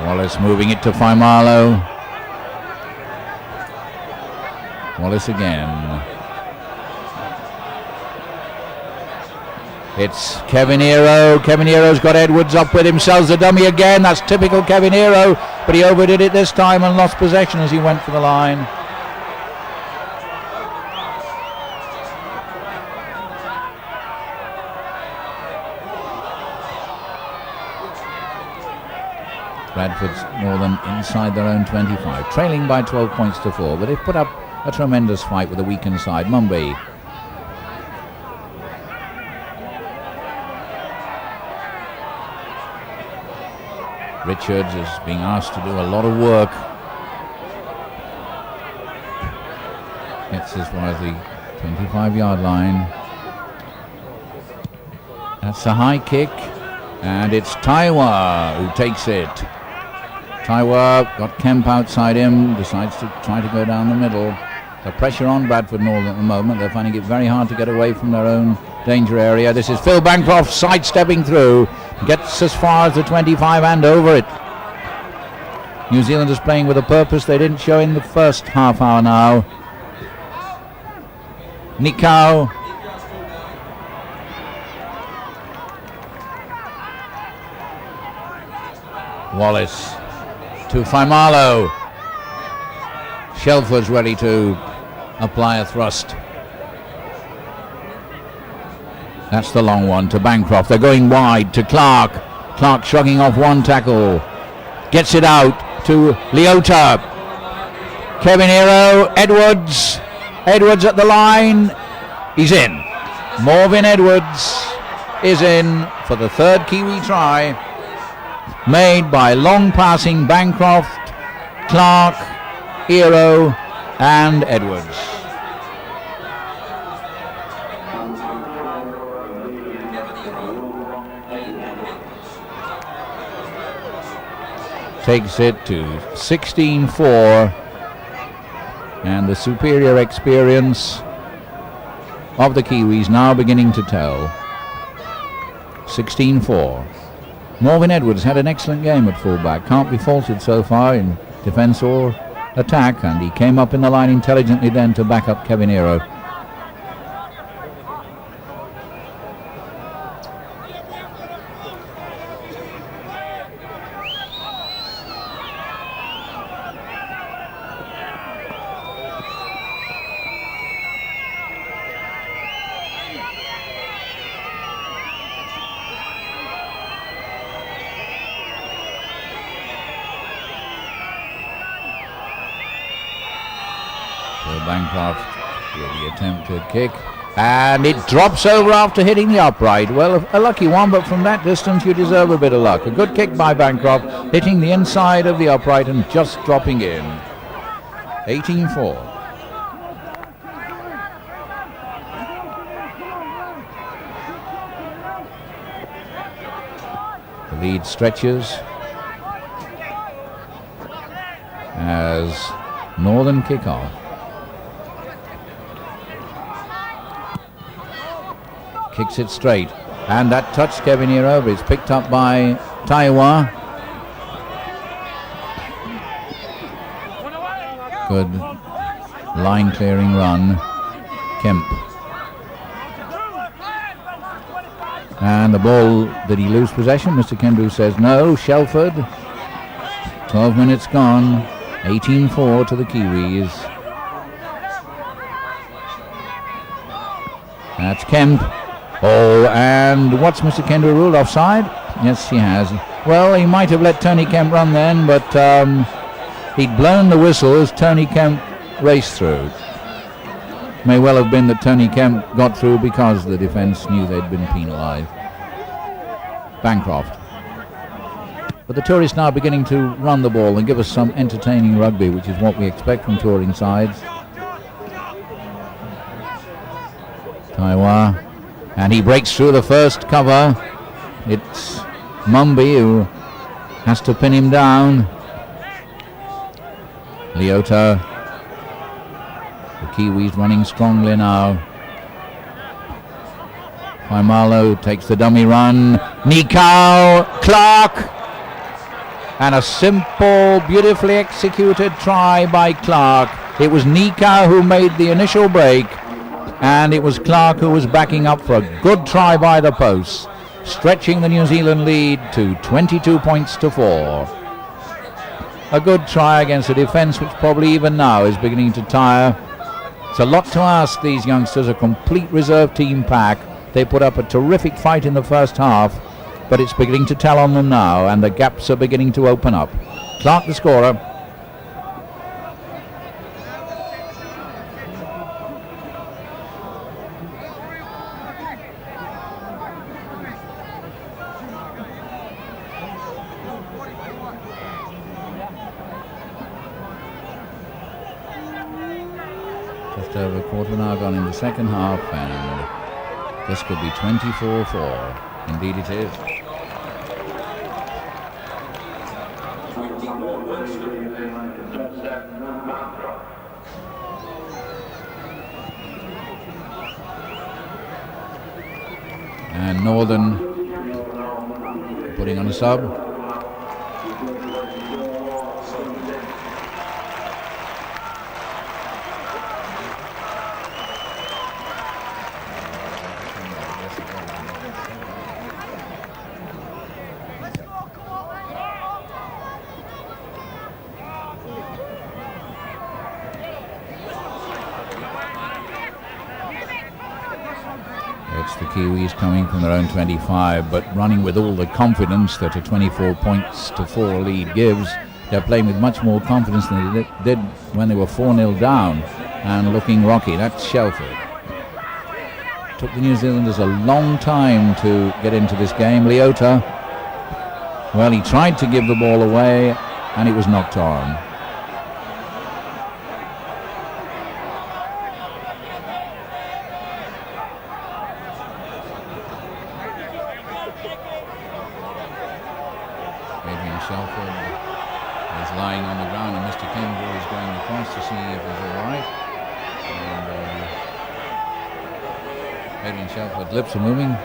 Wallace moving it to Faimalo. Wallace again. It's Kevin Hero. Kevin Hero's got Edwards up with him. Sells the dummy again. That's typical Kevin Hero. But he overdid it this time and lost possession as he went for the line. Bradford's Northern inside their own 25, trailing by 12 points to 4, but they've put up a tremendous fight with a weakened side. Mumby. Richards is being asked to do a lot of work. Gets as far as the 25-yard line. That's a high kick, and it's Taiwa who takes it. Taiwa got Kemp outside him, decides to try to go down the middle. The pressure on Bradford Northern at the moment. They're finding it very hard to get away from their own danger area. This is Phil Bancroft sidestepping through, gets as far as the 25 and over it. New Zealanders playing with a purpose they didn't show in the first half hour now. Nikau. Wallace to Faimalo. Shelford's ready to apply a thrust. That's the long one to Bancroft. They're going wide to Clark. Clark shrugging off one tackle. Gets it out to Leota. Kevin Hero. Edwards. Edwards at the line. He's in. Morvin Edwards is in for the third Kiwi try. Made by long passing Bancroft, Clark, Hero and Edwards. Takes it to 16-4, and the superior experience of the Kiwis now beginning to tell. 16-4. Morvin Edwards had an excellent game at fullback, can't be faulted so far in defence or attack, and he came up in the line intelligently then to back up Kevin Hero. Bancroft with the attempted kick, and it drops over after hitting the upright. Well, a lucky one, but from that distance you deserve a bit of luck. A good kick by Bancroft, hitting the inside of the upright and just dropping in. 18-4. The lead stretches as Northern kick off. Kicks it straight, and that touched Kevin Hero, but it's picked up by Taiwa. Good line clearing run. Kemp. And the ball, did he lose possession? Mr. Kendu says no. Shelford. 12 minutes gone. 18-4 to the Kiwis. That's Kemp. Oh, and what's Mr. Kendall ruled offside? Yes, he has. Well, he might have let Tony Kemp run then, but he'd blown the whistle as Tony Kemp raced through. May well have been that Tony Kemp got through because the defence knew they'd been penalised. Bancroft. But the tourists now beginning to run the ball and give us some entertaining rugby, which is what we expect from touring sides. Taiwa. And he breaks through the first cover. It's Mumby who has to pin him down. Leota. The Kiwis running strongly now. Faimalo takes the dummy run. Nikau. Clark. And a simple, beautifully executed try by Clark. It was Nikau who made the initial break, and it was Clark who was backing up for a good try by the posts, stretching the New Zealand lead to 22 points to 4. A good try against a defence which probably even now is beginning to tire. It's a lot to ask these youngsters, a complete reserve team pack. They put up a terrific fight in the first half, but it's beginning to tell on them now, and the gaps are beginning to open up. Clark the scorer. Just over a quarter of an hour gone in the second half, and this could be 24-4. Indeed it is. And Northern putting on a sub. It's the Kiwis coming from their own 25, but running with all the confidence that a 24 points to 4 lead gives. They're playing with much more confidence than they did when they were 4-0 down and looking rocky. That's Shelford. Took the New Zealanders a long time to get into this game. Leota, well, he tried to give the ball away and it was knocked on. Shelford is lying on the ground and Mr. Kendall is going across to see if he's all right. And Adrian Shelford's lips are moving.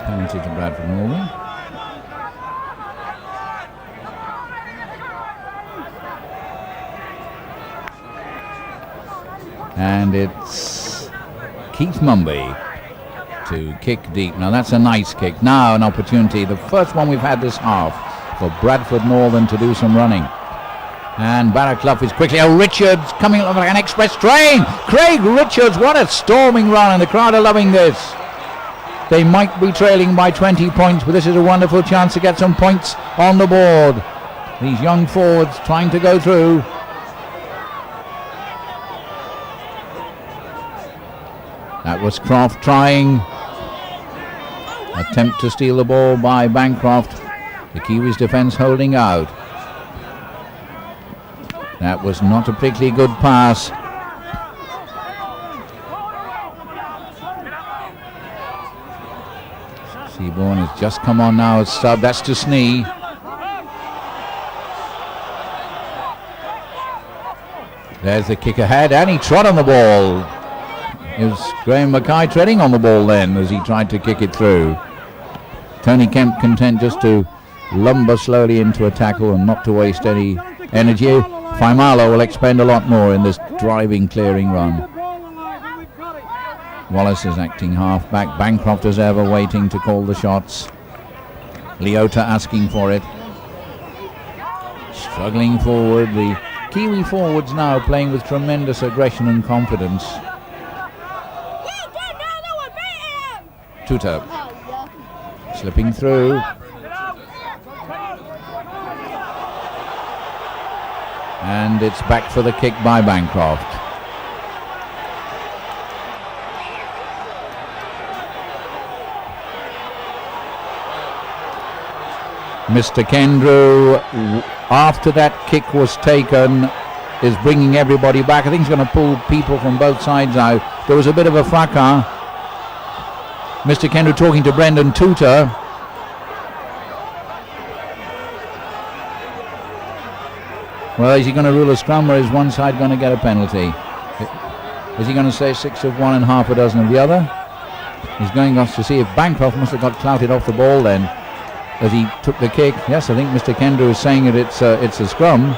Penalty to Bradford Northern. And it's Keith Mumby to kick deep. Now that's a nice kick. Now an opportunity, the first one we've had this half, for Bradford Northern to do some running. And Barraclough is quickly. Oh, Richards coming like an express train. Craig Richards, what a storming run, and the crowd are loving this. They might be trailing by 20 points, but this is a wonderful chance to get some points on the board. These young forwards trying to go through. That was Croft trying. Attempt to steal the ball by Bancroft. The Kiwis defence holding out. That was not a particularly good pass. Seaborn has just come on now. It's sub. That's to Snee. There's the kick ahead, and he trod on the ball. It was Graham Mackay treading on the ball then as he tried to kick it through. Tony Kemp content just to lumber slowly into a tackle and not to waste any energy. Faimalo will expend a lot more in this driving, clearing run. Wallace is acting half-back. Bancroft as ever waiting to call the shots. Leota asking for it. Struggling forward. The Kiwi forwards now playing with tremendous aggression and confidence. Tuta slipping through. And it's back for the kick by Bancroft. Mr. Kendrew, after that kick was taken, is bringing everybody back. I think he's going to pull people from both sides out. There was a bit of a fracas. Mr. Kendrew talking to Brendan Tuta. Well, is he going to rule a scrum, or is one side going to get a penalty? Is he going to say 6 of one and half a dozen of the other? He's going off to see if Bancroft must have got clouted off the ball then as he took the kick. Yes, I think Mr. Kendrew is saying that it's a scrum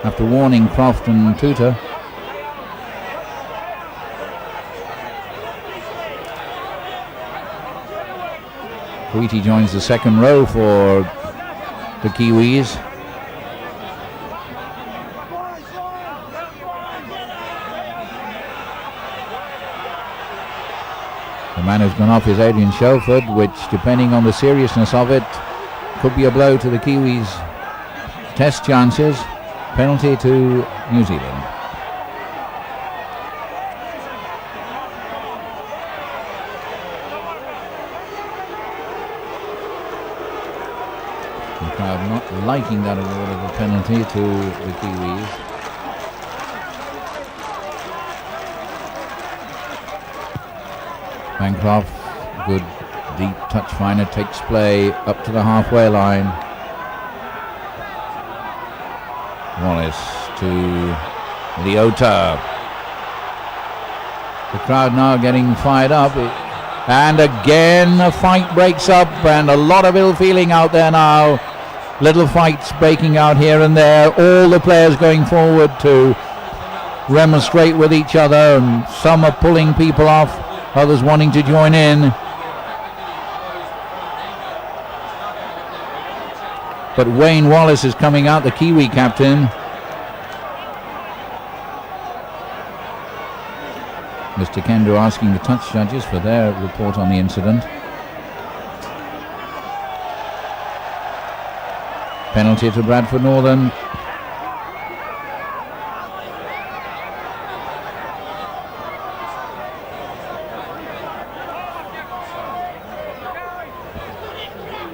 after warning Croft and Tuta. Tweety joins the second row for the Kiwis. The man who's gone off is Adrian Shelford, which, depending on the seriousness of it, could be a blow to the Kiwis' test chances. Penalty to New Zealand. The crowd not liking that award of a penalty to the Kiwis. Bancroft, good deep touch finder, takes play up to the halfway line. Wallace to Leota. The crowd now getting fired up. And again a fight breaks up, and a lot of ill feeling out there now. Little fights breaking out here and there. All the players going forward to remonstrate with each other, and some are pulling people off, others wanting to join in. But Wayne Wallace is coming out, the Kiwi captain. Mr. Kendo asking the touch judges for their report on the incident. Penalty to Bradford Northern.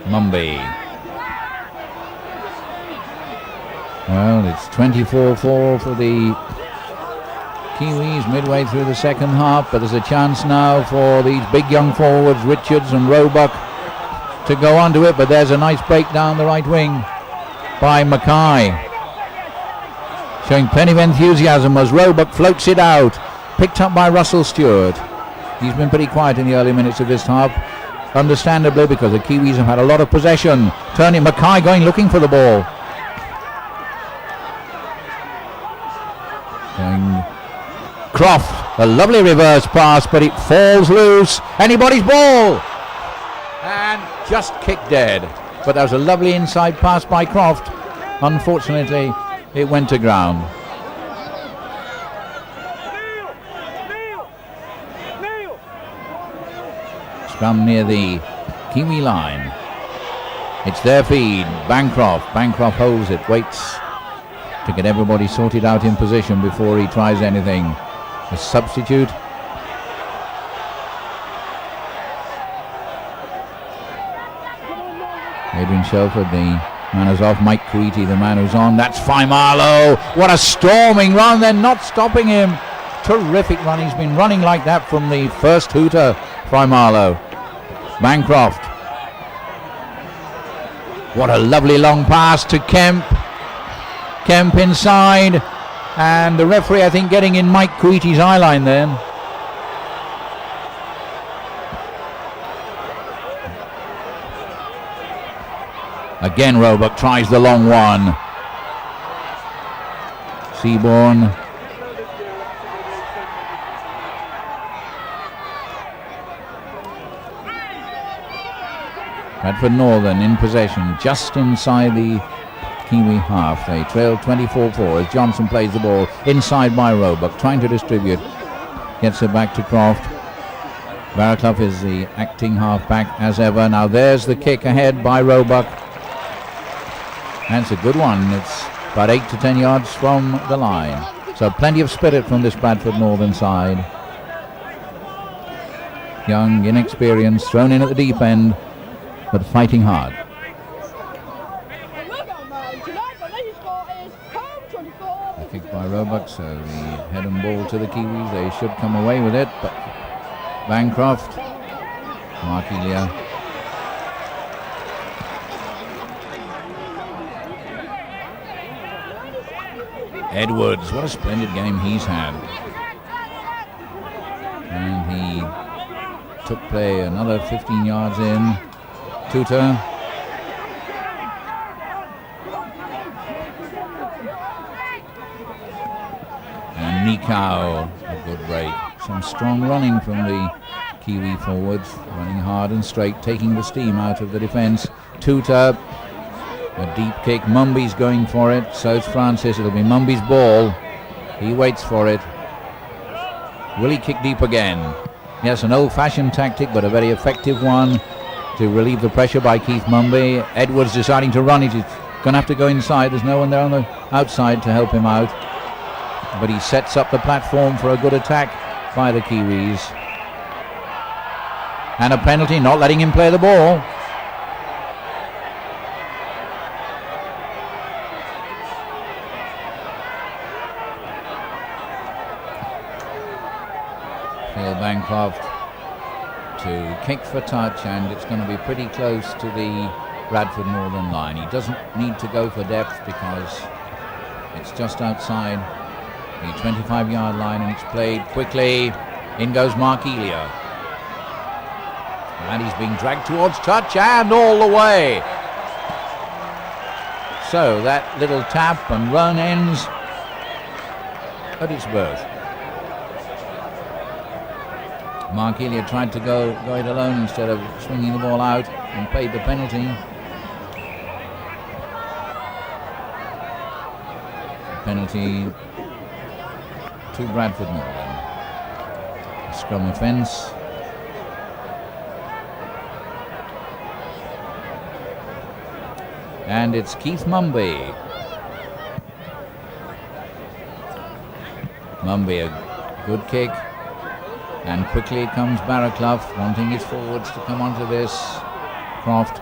Mumby. Well, it's 24-4 for the Kiwis midway through the second half, but there's a chance now for these big young forwards, Richards and Roebuck, to go onto it, but there's a nice break down the right wing by Mackay. Showing plenty of enthusiasm as Roebuck floats it out, picked up by Russell Stewart. He's been pretty quiet in the early minutes of this half, understandably, because the Kiwis have had a lot of possession. Turning, Mackay going looking for the ball. Going Croft, a lovely reverse pass, but it falls loose. Anybody's ball! And just kicked dead. But that was a lovely inside pass by Croft. Unfortunately, it went to ground. Scrum near the Kiwi line. It's their feed. Bancroft. Bancroft holds it, waits to get everybody sorted out in position before he tries anything. A substitute. Adrian Shelford, the man who's off. Mike Kuiti, the man who's on. That's Faimalo. What a storming run. They're not stopping him. Terrific run. He's been running like that from the first hooter, Faimalo. Bancroft. What a lovely long pass to Kemp. Kemp inside. And the referee, I think, getting in Mike Kuiti's eye line then. Again, Roebuck tries the long one. Seaborn. Bradford Northern in possession, just inside the Kiwi half. They trail 24-4 as Johnson plays the ball inside by Roebuck, trying to distribute. Gets it back to Croft. Barraclough is the acting half-back as ever. Now there's the kick ahead by Roebuck. And it's a good one. It's about 8 to 10 yards from the line. So plenty of spirit from this Bradford Northern side. Young, inexperienced, thrown in at the deep end, but fighting hard. Kick by Roebuck, so the head and ball to the Kiwis. They should come away with it, but Bancroft, Mark Elia. Edwards, what a splendid game he's had. And he took play another 15 yards in. Tutor. And Nikau, a good break. Some strong running from the Kiwi forwards, running hard and straight, taking the steam out of the defence. Tutor, a deep kick. Mumby's going for it. So it's Francis. It'll be Mumby's ball. He waits for it. Will he kick deep again? Yes, an old-fashioned tactic, but a very effective one to relieve the pressure by Keith Mumby. Edwards deciding to run it. He's going to have to go inside. There's no one there on the outside to help him out. But he sets up the platform for a good attack by the Kiwis. And a penalty, not letting him play the ball. Phil Bancroft to kick for touch, and it's going to be pretty close to the Bradford Northern line. He doesn't need to go for depth because It's just outside the 25-yard line, and it's played quickly. In goes Mark Elia. And he's being dragged towards touch, and all the way. So that little tap and run ends at its birth. Mark Elia tried to go it alone instead of swinging the ball out, and paid the penalty. Penalty to Bradford Northern. A scrum offence. And it's Keith Mumby. Mumby, a good kick. And quickly comes Barraclough, wanting his forwards to come onto this. Croft.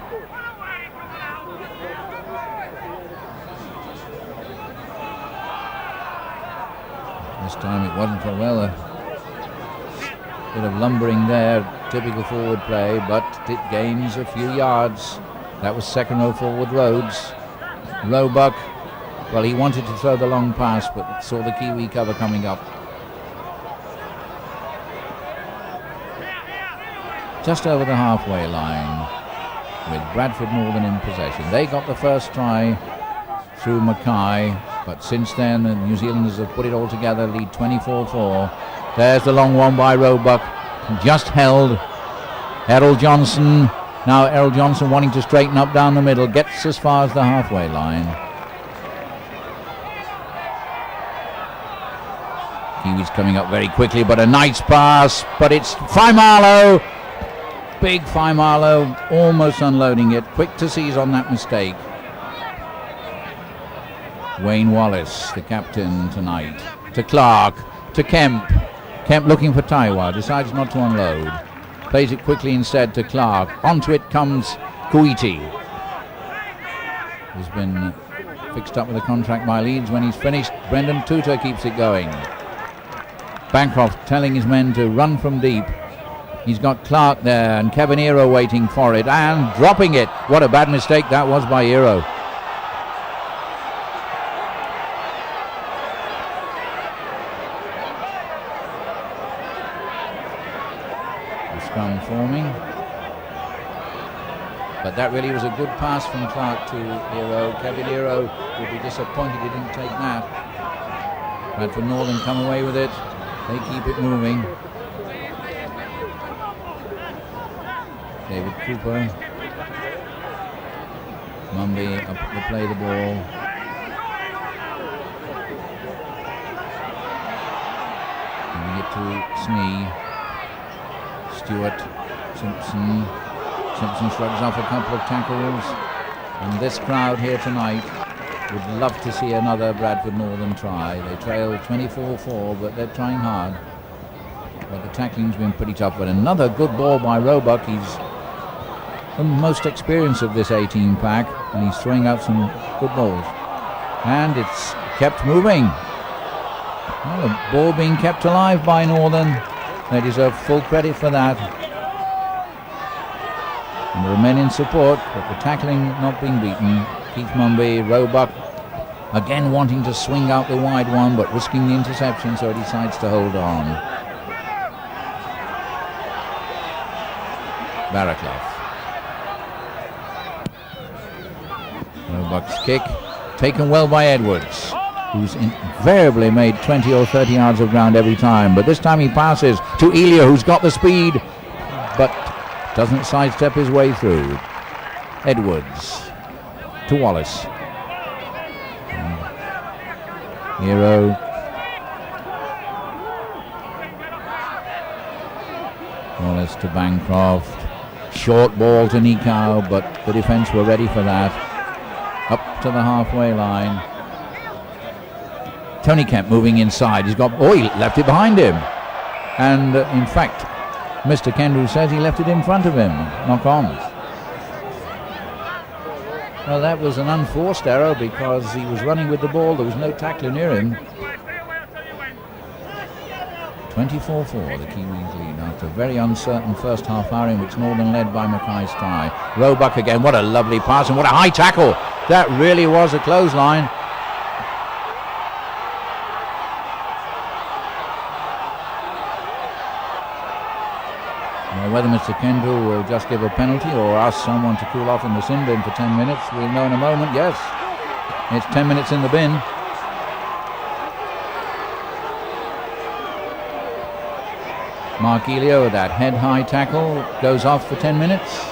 This time it wasn't for well. A bit of lumbering there, typical forward play, but it gains a few yards. That was second row forward Rhodes. Roebuck, well, he wanted to throw the long pass, but saw the Kiwi cover coming up. Just over the halfway line, with Bradford Northern in possession. They got the first try through Mackay, but since then the New Zealanders have put it all together, lead 24-4. There's the long one by Roebuck, just held. Errol Johnson, now Errol Johnson wanting to straighten up down the middle, gets as far as the halfway line. Kiwis coming up very quickly, but a nice pass, but it's Faimalo. Big Faimalo, almost unloading it. Quick to seize on that mistake. Wayne Wallace, the captain tonight. To Clark, to Kemp. Kemp looking for Taiwa, decides not to unload. Plays it quickly instead to Clark. Onto it comes Kuiti. He's been fixed up with a contract by Leeds. When he's finished, Brendan Tutor keeps it going. Bancroft telling his men to run from deep. He's got Clark there and Kevin Eero waiting for it and dropping it. What a bad mistake that was by Eero. The scrum forming. But that really was a good pass from Clark to Eero. Kevin Eero will be disappointed he didn't take that. Bradford Northern come away with it. They keep it moving. David Cooper. Mumby up to play the ball. Giving it to Snee. Stewart. Simpson. Simpson shrugs off a couple of tackles. And this crowd here tonight would love to see another Bradford Northern try. They trail 24-4, but they're trying hard. But the tackling's been pretty tough. But another good ball by Roebuck. He's the most experienced of this 18 pack, and he's throwing out some good balls. And it's kept moving. Well, the ball being kept alive by Northern. They deserve full credit for that. And there are men in support, but the tackling not being beaten. Keith Mumby, Roebuck, again wanting to swing out the wide one, but risking the interception, so he decides to hold on. Barraclough. Roebuck's kick taken well by Edwards, who's invariably made 20 or 30 yards of ground every time, but this time he passes to Elia, who's got the speed but doesn't sidestep his way through. Edwards to Wallace. Hero. Wallace to Bancroft. Short ball to Nikau, but the defence were ready for that. Up to the halfway line. Tony Kemp moving inside. He left it behind him. And in fact, Mr. Kendrew says he left it in front of him. Knock on. Well, that was an unforced error because he was running with the ball. There was no tackler near him. 24-4, the Kiwis lead after a very uncertain first half hour in which Northern led by Mackay's try. Roebuck again, what a lovely pass and what a high tackle. That really was a clothesline. Whether Mr. Kendall will just give a penalty or ask someone to cool off in the sin bin for 10 minutes, we'll know in a moment. Yes, it's 10 minutes in the bin. Mark Elio with that head-high tackle goes off for 10 minutes.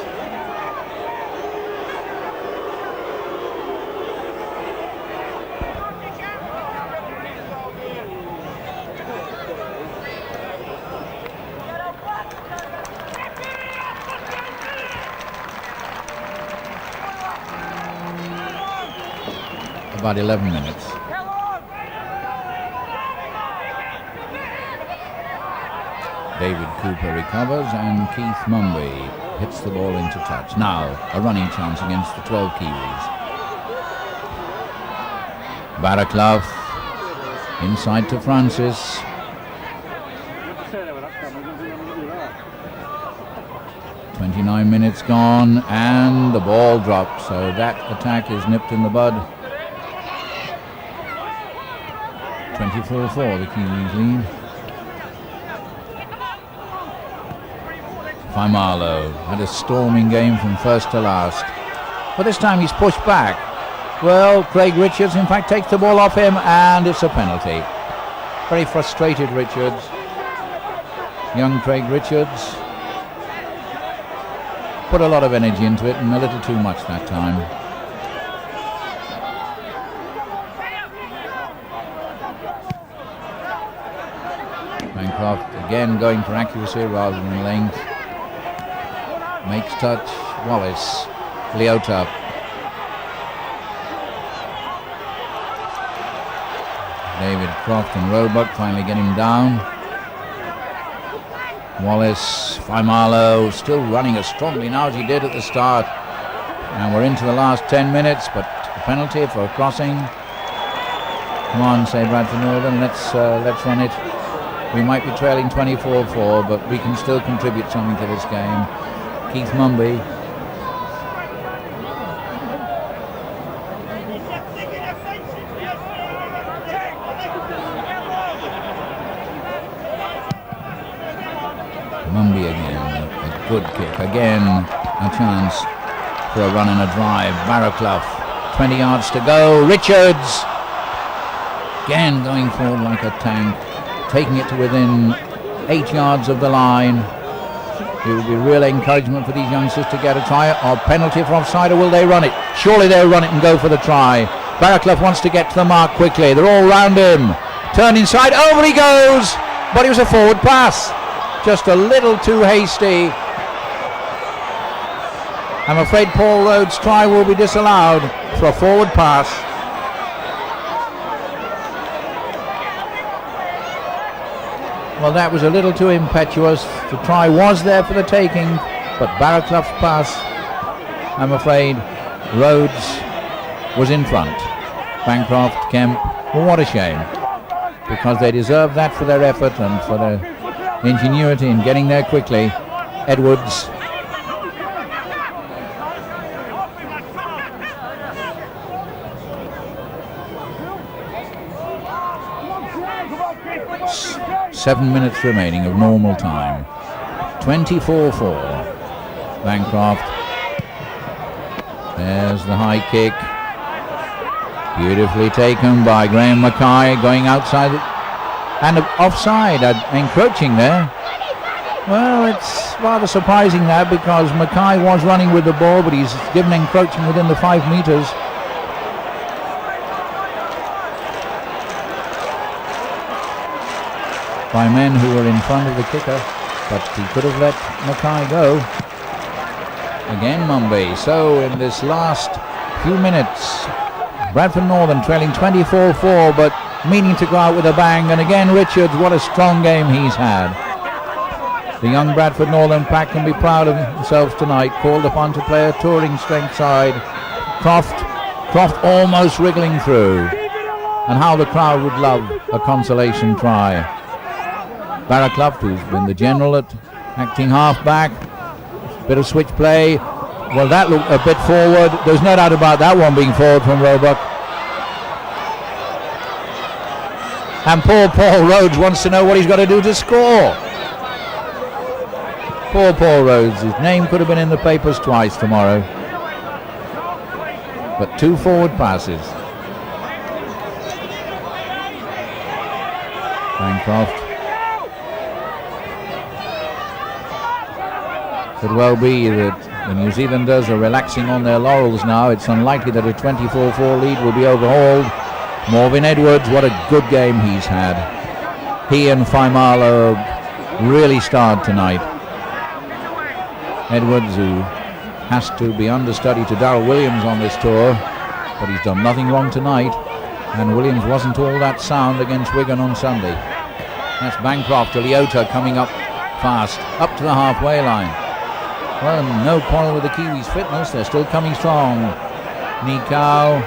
About 11 minutes. David Cooper recovers and Keith Mumby hits the ball into touch. Now a running chance against the 12 Kiwis. Baraclough inside to Francis. "29 minutes gone and the ball dropped, so that attack is nipped in the bud. 24-4 the Kiwis lead. Faimalo had a storming game from first to last, but this time he's pushed back. Well, Craig Richards in fact takes the ball off him and it's a penalty. Very frustrated Richards. Young Craig Richards put a lot of energy into it and a little too much that time. Bancroft again going for accuracy rather than length. Makes touch. Wallace. Leota. David Croft and Roebuck finally get him down. Wallace. Faimalo still running as strongly now as he did at the start. And we're into the last 10 minutes, but a penalty for a crossing. Come on, say Bradford Northern, let's run it. We might be trailing 24-4, but we can still contribute something to this game. Keith Mumby. Mumby again, a good kick. Again, a chance for a run and a drive. Baraclough, 20 yards to go. Richards, again going forward like a tank, taking it to within 8 yards of the line. It will be real encouragement for these youngsters to get a try. Or penalty for offside, or will they run it? Surely they'll run it and go for the try. Baraclough wants to get to the mark quickly. They're all round him. Turn inside, over he goes. But it was a forward pass. Just a little too hasty. I'm afraid Paul Rhodes' try will be disallowed for a forward pass. Well, that was a little too impetuous. The try was there for the taking, but Baraclough's pass, I'm afraid, Rhodes was in front. Bancroft, Kemp, well, what a shame, because they deserve that for their effort and for their ingenuity in getting there quickly. Edwards. Seven minutes remaining of normal time. 24-4. Bancroft. There's the high kick. Beautifully taken by Graham Mackay, going outside and offside, encroaching there. Well, it's rather surprising that, because Mackay was running with the ball, but he's given encroaching within the 5 meters. By men who were in front of the kicker, but he could have let Mackay go. Again Mumby. So in this last few minutes, Bradford Northern trailing 24-4, but meaning to go out with a bang. And again Richards, what a strong game he's had. The young Bradford Northern pack can be proud of themselves tonight, called upon to play a touring strength side. Croft almost wriggling through. And how the crowd would love a consolation try. Baraclough, who's been the general at acting half-back. Bit of switch play. Well, that looked a bit forward. There's no doubt about that one being forward from Roebuck. And poor Paul Rhodes wants to know what he's got to do to score. Poor Paul Rhodes. His name could have been in the papers twice tomorrow. But 2 forward passes. Bancroft. Could well be that the New Zealanders are relaxing on their laurels now. It's unlikely that a 24-4 lead will be overhauled. Morvin Edwards, what a good game he's had. He and Faimalo really starred tonight. Edwards, who has to be understudy to Darryl Williams on this tour, but he's done nothing wrong tonight, and Williams wasn't all that sound against Wigan on Sunday. That's Bancroft to Leota coming up fast, up to the halfway line. Well, no quarrel with the Kiwis' fitness, they're still coming strong. Nikau,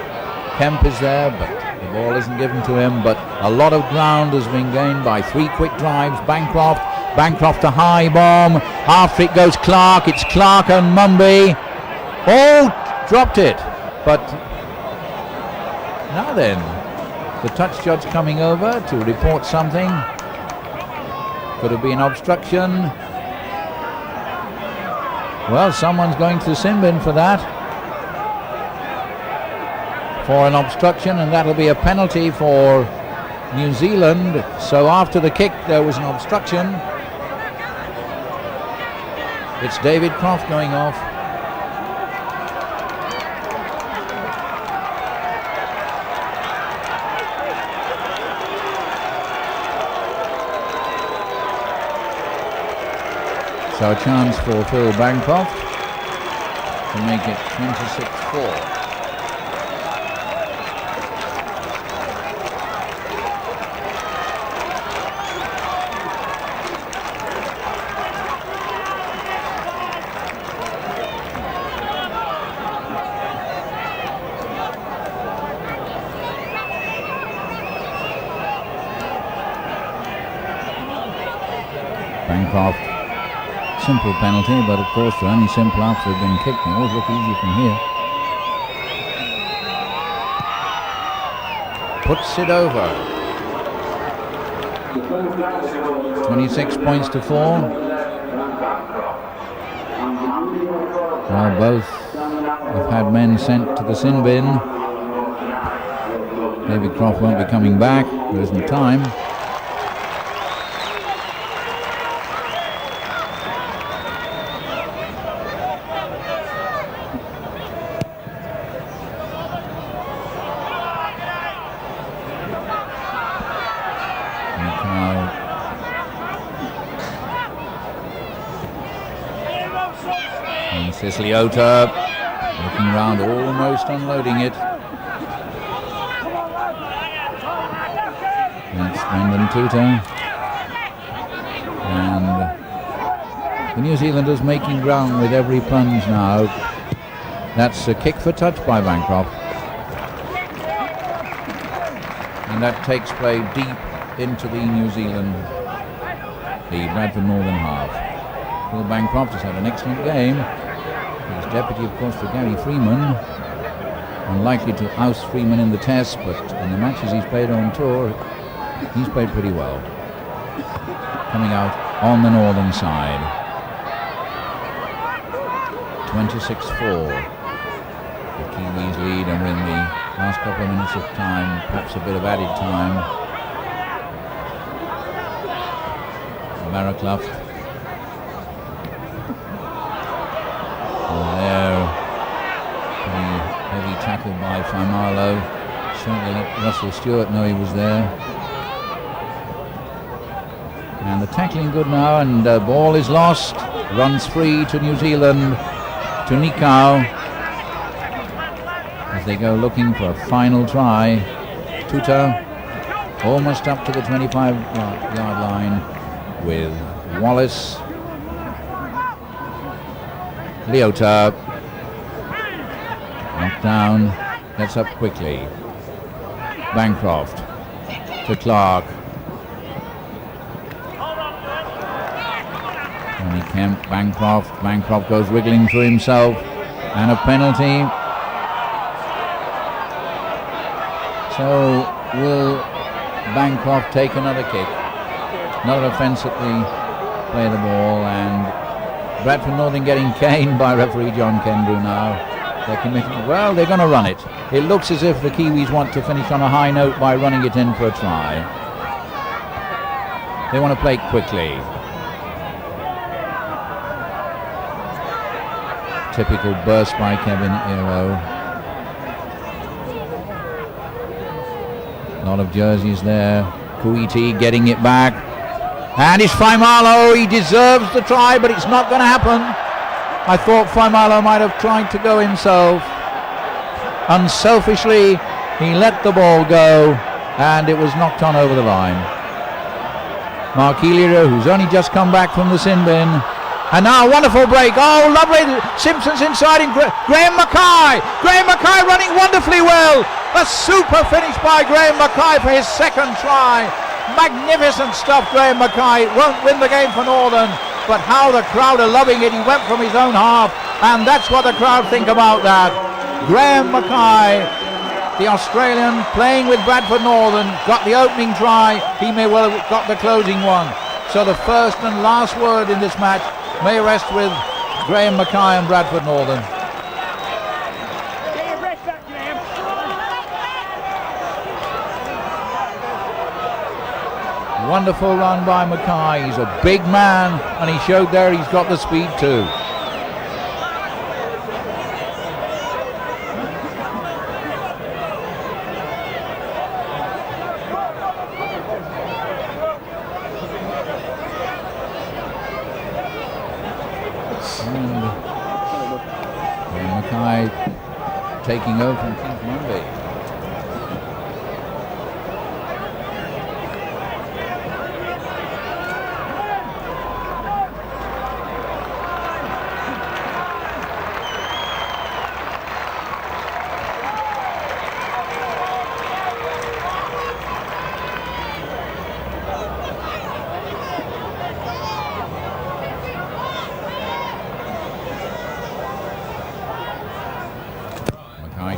Kemp is there, but the ball isn't given to him, but a lot of ground has been gained by 3 quick drives. Bancroft to high bomb. After it goes Clark. It's Clark and Mumby. Oh, dropped it. But now then, the touch judge coming over to report something. Could have been obstruction. Well, someone's going to the sin bin for that. For an obstruction, and that'll be a penalty for New Zealand. So after the kick there was an obstruction. It's David Croft going off. So a chance for Phil Bancroft to make it 26-4. Bancroft, simple penalty, but of course they're only simple after they've been kicked. They always look easy from here. Puts it over. 26 points to 4. Well, both have had men sent to the sin bin. David Croft won't be coming back. There isn't time. Leota looking round, almost unloading it. That's Brendan Tuta. And the New Zealanders making ground with every plunge now. That's a kick for touch by Bancroft. And that takes play deep into the New Zealand, the Bradford Northern half. Phil Bancroft has had an excellent game. He's deputy, of course, for Gary Freeman. Unlikely to oust Freeman in the test, but in the matches he's played on tour, he's played pretty well. Coming out on the northern side. 26-4. The Kiwis lead, and we're in the last couple of minutes of time, perhaps a bit of added time. Barraclough. Heavy tackle by Faimalo. Certainly let Russell Stewart know he was there. And the tackling good now, and the ball is lost. Runs free to New Zealand, to Nikau, as they go looking for a final try. Tuta almost up to the 25-yard line with Wallace. Leota knocked down, gets up quickly. Bancroft to Clark. Tony Kemp, Bancroft goes wriggling through himself, and a penalty. So will Bancroft take another kick? Another offence at the play of the ball, and Bradford Northern getting caned by referee John Kendrew now. They're committed. Well, they're going to run it. It looks as if the Kiwis want to finish on a high note by running it in for a try. They want to play quickly. Typical burst by Kevin Aero. A lot of jerseys there. Kuiti getting it back. And it's Faimalo. He deserves the try, but it's not going to happen. I thought Faimalo might have tried to go himself. Unselfishly, he let the ball go, and it was knocked on over the line. Mark Eliro, who's only just come back from the sin bin. And now a wonderful break. Oh, lovely. Simpson's inside in Graham Mackay. Graham Mackay running wonderfully well. A super finish by Graham Mackay for his second try. Magnificent stuff, Graham Mackay. Won't win the game for Northern, but how the crowd are loving it. He went from his own half, and that's what the crowd think about that. Graham Mackay, the Australian, playing with Bradford Northern, got the opening try. He may well have got the closing one. So the first and last word in this match may rest with Graham Mackay and Bradford Northern. Wonderful run by Mackay. He's a big man, and he showed there he's got the speed too. And Mackay taking over from Keith Monday.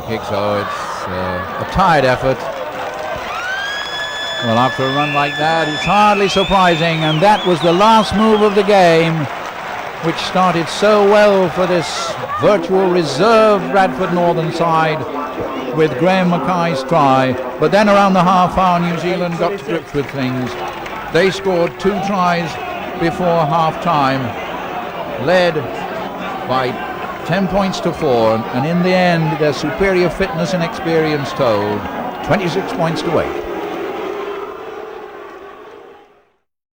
Kicks, oh, it's a tired effort. Well, after a run like that, it's hardly surprising, and that was the last move of the game, which started so well for this virtual reserve Bradford Northern side with Graham Mackay's try. But then around the half hour, New Zealand got to grips with things. They scored 2 tries before half time, led by 10 points to 4, and in the end their superior fitness and experience told. 26 points to 8.